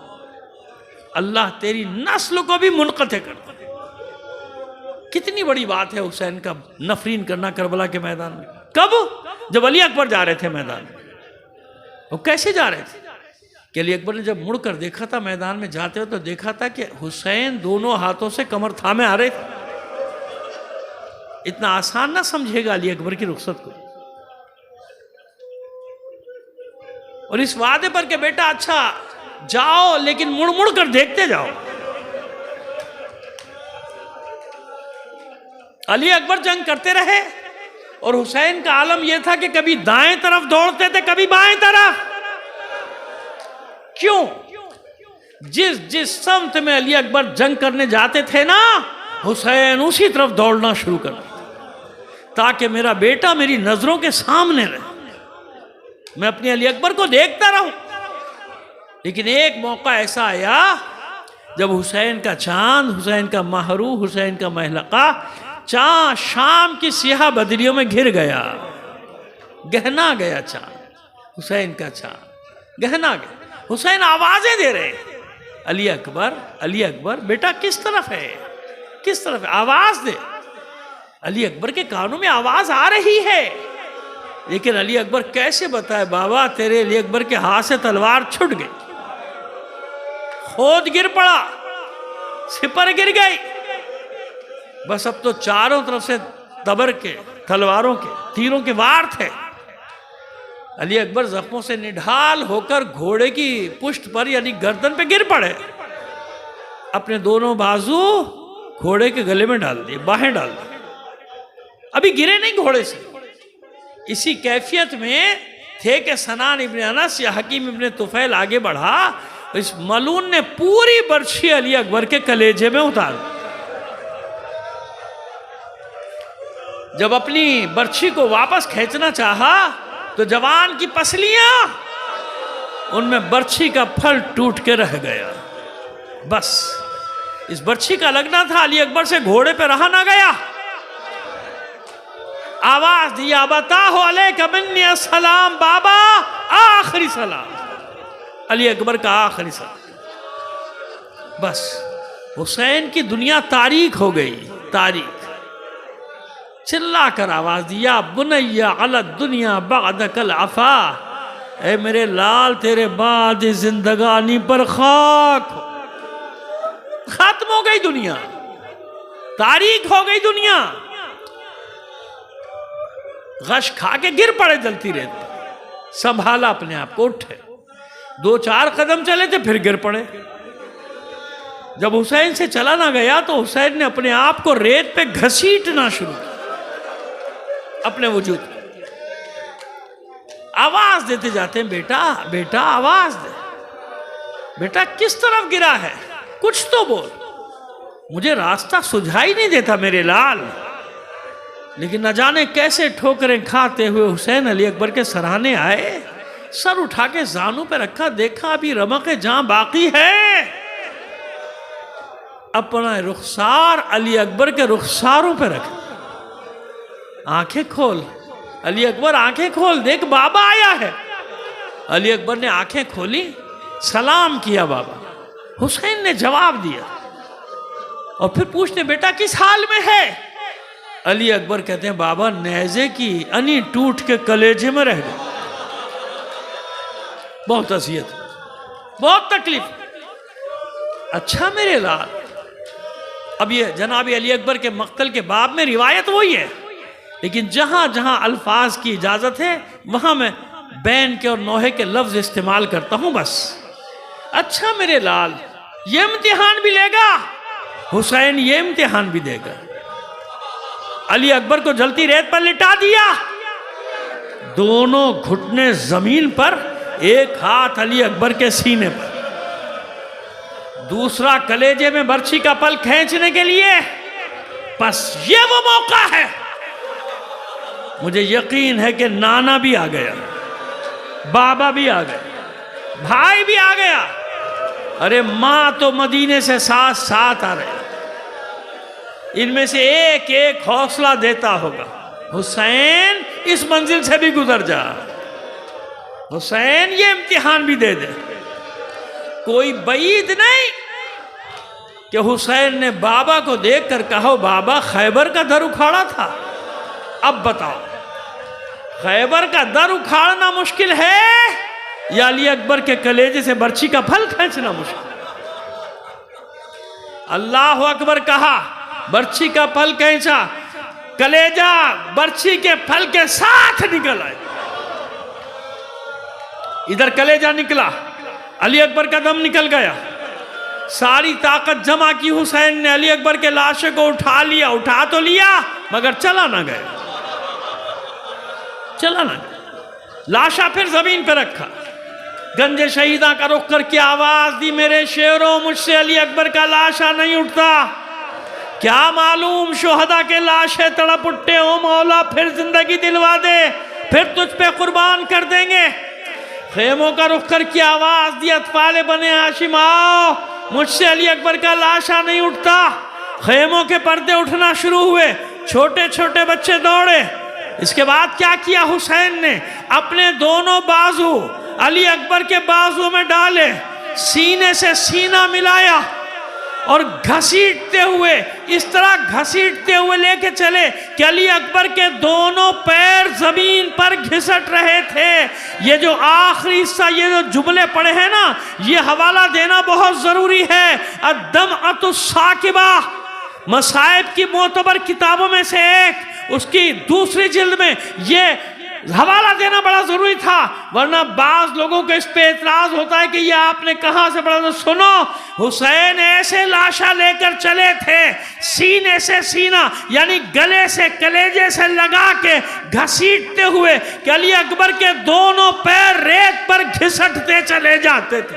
اللہ تیری نسل کو بھی منقطع کر. کتنی بڑی بات ہے حسین کا نفرین کرنا کربلا کے میدان میں. کب؟ جب علی اکبر جا رہے تھے میدان میں. وہ کیسے جا رہے تھے کہ علی اکبر نے جب مڑ کر دیکھا تھا میدان میں جاتے ہوئے تو دیکھا تھا کہ حسین دونوں ہاتھوں سے کمر تھامے آ رہے تھے. اتنا آسان نہ سمجھے گا علی اکبر کی رخصت کو. اور اس وعدے پر کہ بیٹا اچھا جاؤ لیکن مڑ مڑ کر دیکھتے جاؤ. علی اکبر جنگ کرتے رہے اور حسین کا عالم یہ تھا کہ کبھی دائیں طرف دوڑتے تھے کبھی بائیں طرف. کیوں؟ جس سمت میں علی اکبر جنگ کرنے جاتے تھے نا حسین اسی طرف دوڑنا شروع کر دیتے تاکہ میرا بیٹا میری نظروں کے سامنے رہے، میں اپنے علی اکبر کو دیکھتا رہوں. لیکن ایک موقع ایسا آیا جب حسین کا چاند، حسین کا مہرو، حسین کا محلقہ چاند شام کی سیاہ بدریوں میں گھر گیا، گہنا گیا چاند، حسین کا چاند گہنا گیا. حسین آوازیں دے رہے علی اکبر بیٹا کس طرف ہے، کس طرف ہے، آواز دے. علی اکبر کے کانوں میں آواز آ رہی ہے لیکن علی اکبر کیسے بتائے بابا تیرے علی اکبر کے ہاتھ سے تلوار چھٹ گئی، خود گر پڑا، سپر گر گئی. بس اب تو چاروں طرف سے تبر کے، تلواروں کے، تیروں کے وار تھے۔ علی اکبر زخموں سے نڈھال ہو کر گھوڑے کی پشت پر یعنی گردن پہ گر پڑے، اپنے دونوں بازو گھوڑے کے گلے میں ڈال دیے، باہیں ڈال دی، ابھی گرے نہیں گھوڑے سے۔ اسی کیفیت میں تھے کہ سنان ابن انس یا حکیم ابن طفیل آگے بڑھا، اس ملون نے پوری برچھی علی اکبر کے کلیجے میں اتار دی۔ جب اپنی برچھی کو واپس کھینچنا چاہا تو جوان کی پسلیاں، ان میں برچھی کا پھل ٹوٹ کے رہ گیا۔ بس اس برچھی کا لگنا تھا، علی اکبر سے گھوڑے پہ رہا نہ گیا۔ آواز دیا بتاہو علیک منی السلام، بابا آخری سلام، علی اکبر کا آخری سلام۔ بس حسین کی دنیا تاریک ہو گئی، تاریک۔ چلا کر آواز دیا بنی علی الدنیا بعدک العفا، اے میرے لال تیرے بعد زندگانی پر خاک ہو۔ ختم ہو گئی دنیا، تاریک ہو گئی دنیا۔ غش کھا کے گر پڑے جلتی رہتی، سنبھالا اپنے آپ کو، اٹھے، 2-4 قدم چلے تھے پھر گر پڑے۔ جب حسین سے چلا نہ گیا تو حسین نے اپنے آپ کو ریت پہ گھسیٹنا شروع کیا، اپنے وجود۔ آواز دیتے جاتے ہیں بیٹا بیٹا آواز دے، بیٹا کس طرف گرا ہے، کچھ تو بول، مجھے راستہ سجھائی نہیں دیتا میرے لال۔ لیکن نہ جانے کیسے ٹھوکریں کھاتے ہوئے حسین علی اکبر کے سرانے آئے، سر اٹھا کے زانوں پہ رکھا، دیکھا ابھی رمق جاں باقی ہے۔ اپنا رخسار علی اکبر کے رخساروں پہ رکھا، آنکھیں کھول علی اکبر، آنکھیں کھول، دیکھ بابا آیا ہے۔ علی اکبر نے آنکھیں کھولی، سلام کیا بابا۔ حسین نے جواب دیا اور پھر پوچھتے بیٹا کس حال میں ہے؟ علی اکبر کہتے ہیں بابا نیزے کی انی ٹوٹ کے کلیجے میں رہ گئی، بہت اذیت، بہت تکلیف۔ اچھا میرے لال، اب یہ جناب علی اکبر کے مقتل کے باب میں روایت وہی ہے، لیکن جہاں جہاں الفاظ کی اجازت ہے وہاں میں بین کے اور نوحے کے لفظ استعمال کرتا ہوں بس۔ اچھا میرے لال، یہ امتحان بھی لے گا حسین، یہ امتحان بھی دے گا۔ علی اکبر کو جلتی ریت پر لٹا دیا، دونوں گھٹنے زمین پر، ایک ہاتھ علی اکبر کے سینے پر، دوسرا کلیجے میں برچھی کا پل کھینچنے کے لیے۔ بس یہ وہ موقع ہے، مجھے یقین ہے کہ نانا بھی آ گیا، بابا بھی آ گیا، بھائی بھی آ گیا، ارے ماں تو مدینے سے ساتھ ساتھ آ رہے، ان میں سے ایک ایک حوصلہ دیتا ہوگا حسین اس منزل سے بھی گزر جا، حسین یہ امتحان بھی دے دے۔ کوئی بعید نہیں کہ حسین نے بابا کو دیکھ کر کہا بابا خیبر کا در اکھاڑا تھا، اب بتاؤ خیبر کا در اکھاڑنا مشکل ہے یا علی اکبر کے کلیجے سے برچھی کا پھل کھینچنا مشکل؟ اللہ اکبر کہا، برچھی کا پھل کھینچا، کلیجہ برچھی کے پھل کے ساتھ نکل آئے، ادھر کلیجہ نکلا، علی اکبر کا دم نکل گیا، ساری طاقت جمع کی حسین نے، علی اکبر کے لاشے کو اٹھا لیا، اٹھا تو لیا مگر چلا نہ گیا، چلا نہ گیا، لاشا پھر زمین پہ رکھا، گنج شہیدہ کا رخ کر کے آواز دی میرے شیروں مجھ سے علی اکبر کا لاشا نہیں اٹھتا، کیا معلوم شہداء کے لاشیں تڑپ اٹھتے ہوں، مولا پھر زندگی دلوا دے، پھر تجھ پہ قربان کر دیں گے۔ خیموں کا رخ کر کے آواز دی اطفال بنے ہاشم آؤ، مجھ سے علی اکبر کا لاشا نہیں اٹھتا۔ خیموں کے پردے اٹھنا شروع ہوئے، چھوٹے چھوٹے بچے دوڑے۔ اس کے بعد کیا کیا حسین نے؟ اپنے دونوں بازو علی اکبر کے بازو میں ڈالے، سینے سے سینہ ملایا اور گھسیٹتے ہوئے، اس طرح گھسیٹتے ہوئے لے کے چلے کہ علی اکبر کے دونوں پیر زمین پر گھسٹ رہے تھے۔ یہ جو آخری حصہ، یہ جو جملے پڑھے ہیں نا، یہ حوالہ دینا بہت ضروری ہے۔ الدمعۃ الثاقبہ، مصائب کی معتبر کتابوں میں سے ایک، اس کی دوسری جلد میں یہ حوالہ دینا بڑا ضروری تھا، ورنہ بعض لوگوں کو اس پہ اعتراض ہوتا ہے کہ یہ آپ نے کہاں سے پڑھا؟ سنو، حسین ایسے لاشا لے کر چلے تھے، سینے سے سینہ یعنی گلے سے کلیجے سے لگا کے گھسیٹتے ہوئے کہ علی اکبر کے دونوں پیر ریت پر گھسٹتے چلے جاتے تھے۔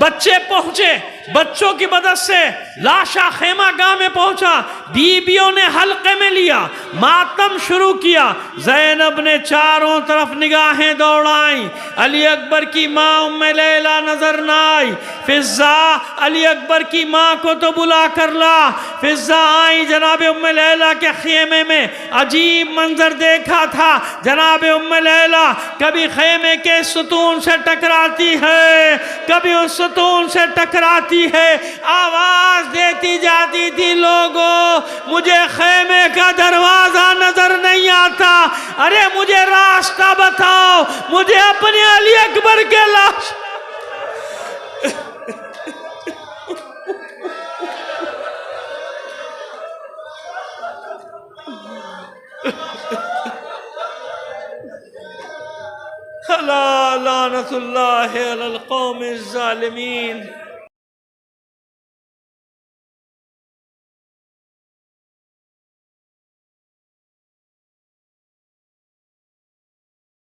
بچے پہنچے، بچوں کی مدد سے لاشا خیمہ گاہ میں پہنچا، بیویوں نے حلقے میں لیا، ماتم شروع کیا۔ زینب نے چاروں طرف نگاہیں دوڑائیں، علی اکبر کی ماں ام لیلہ نظر نہ آئی۔ فضہ، علی اکبر کی ماں کو تو بلا کر لا۔ فضہ آئی، جناب ام لیلہ کے خیمے میں عجیب منظر دیکھا تھا۔ جناب ام لیلہ کبھی خیمے کے ستون سے ٹکراتی ہے، کبھی اس ستون سے ٹکراتی ہے، آواز دیتی جاتی تھی، لوگوں مجھے خیمے کا دروازہ نظر نہیں آتا، ارے مجھے راستہ بتاؤ، مجھے اپنے علی اکبر کے لاش۔ لعنت اللہ علی القوم الظالمین۔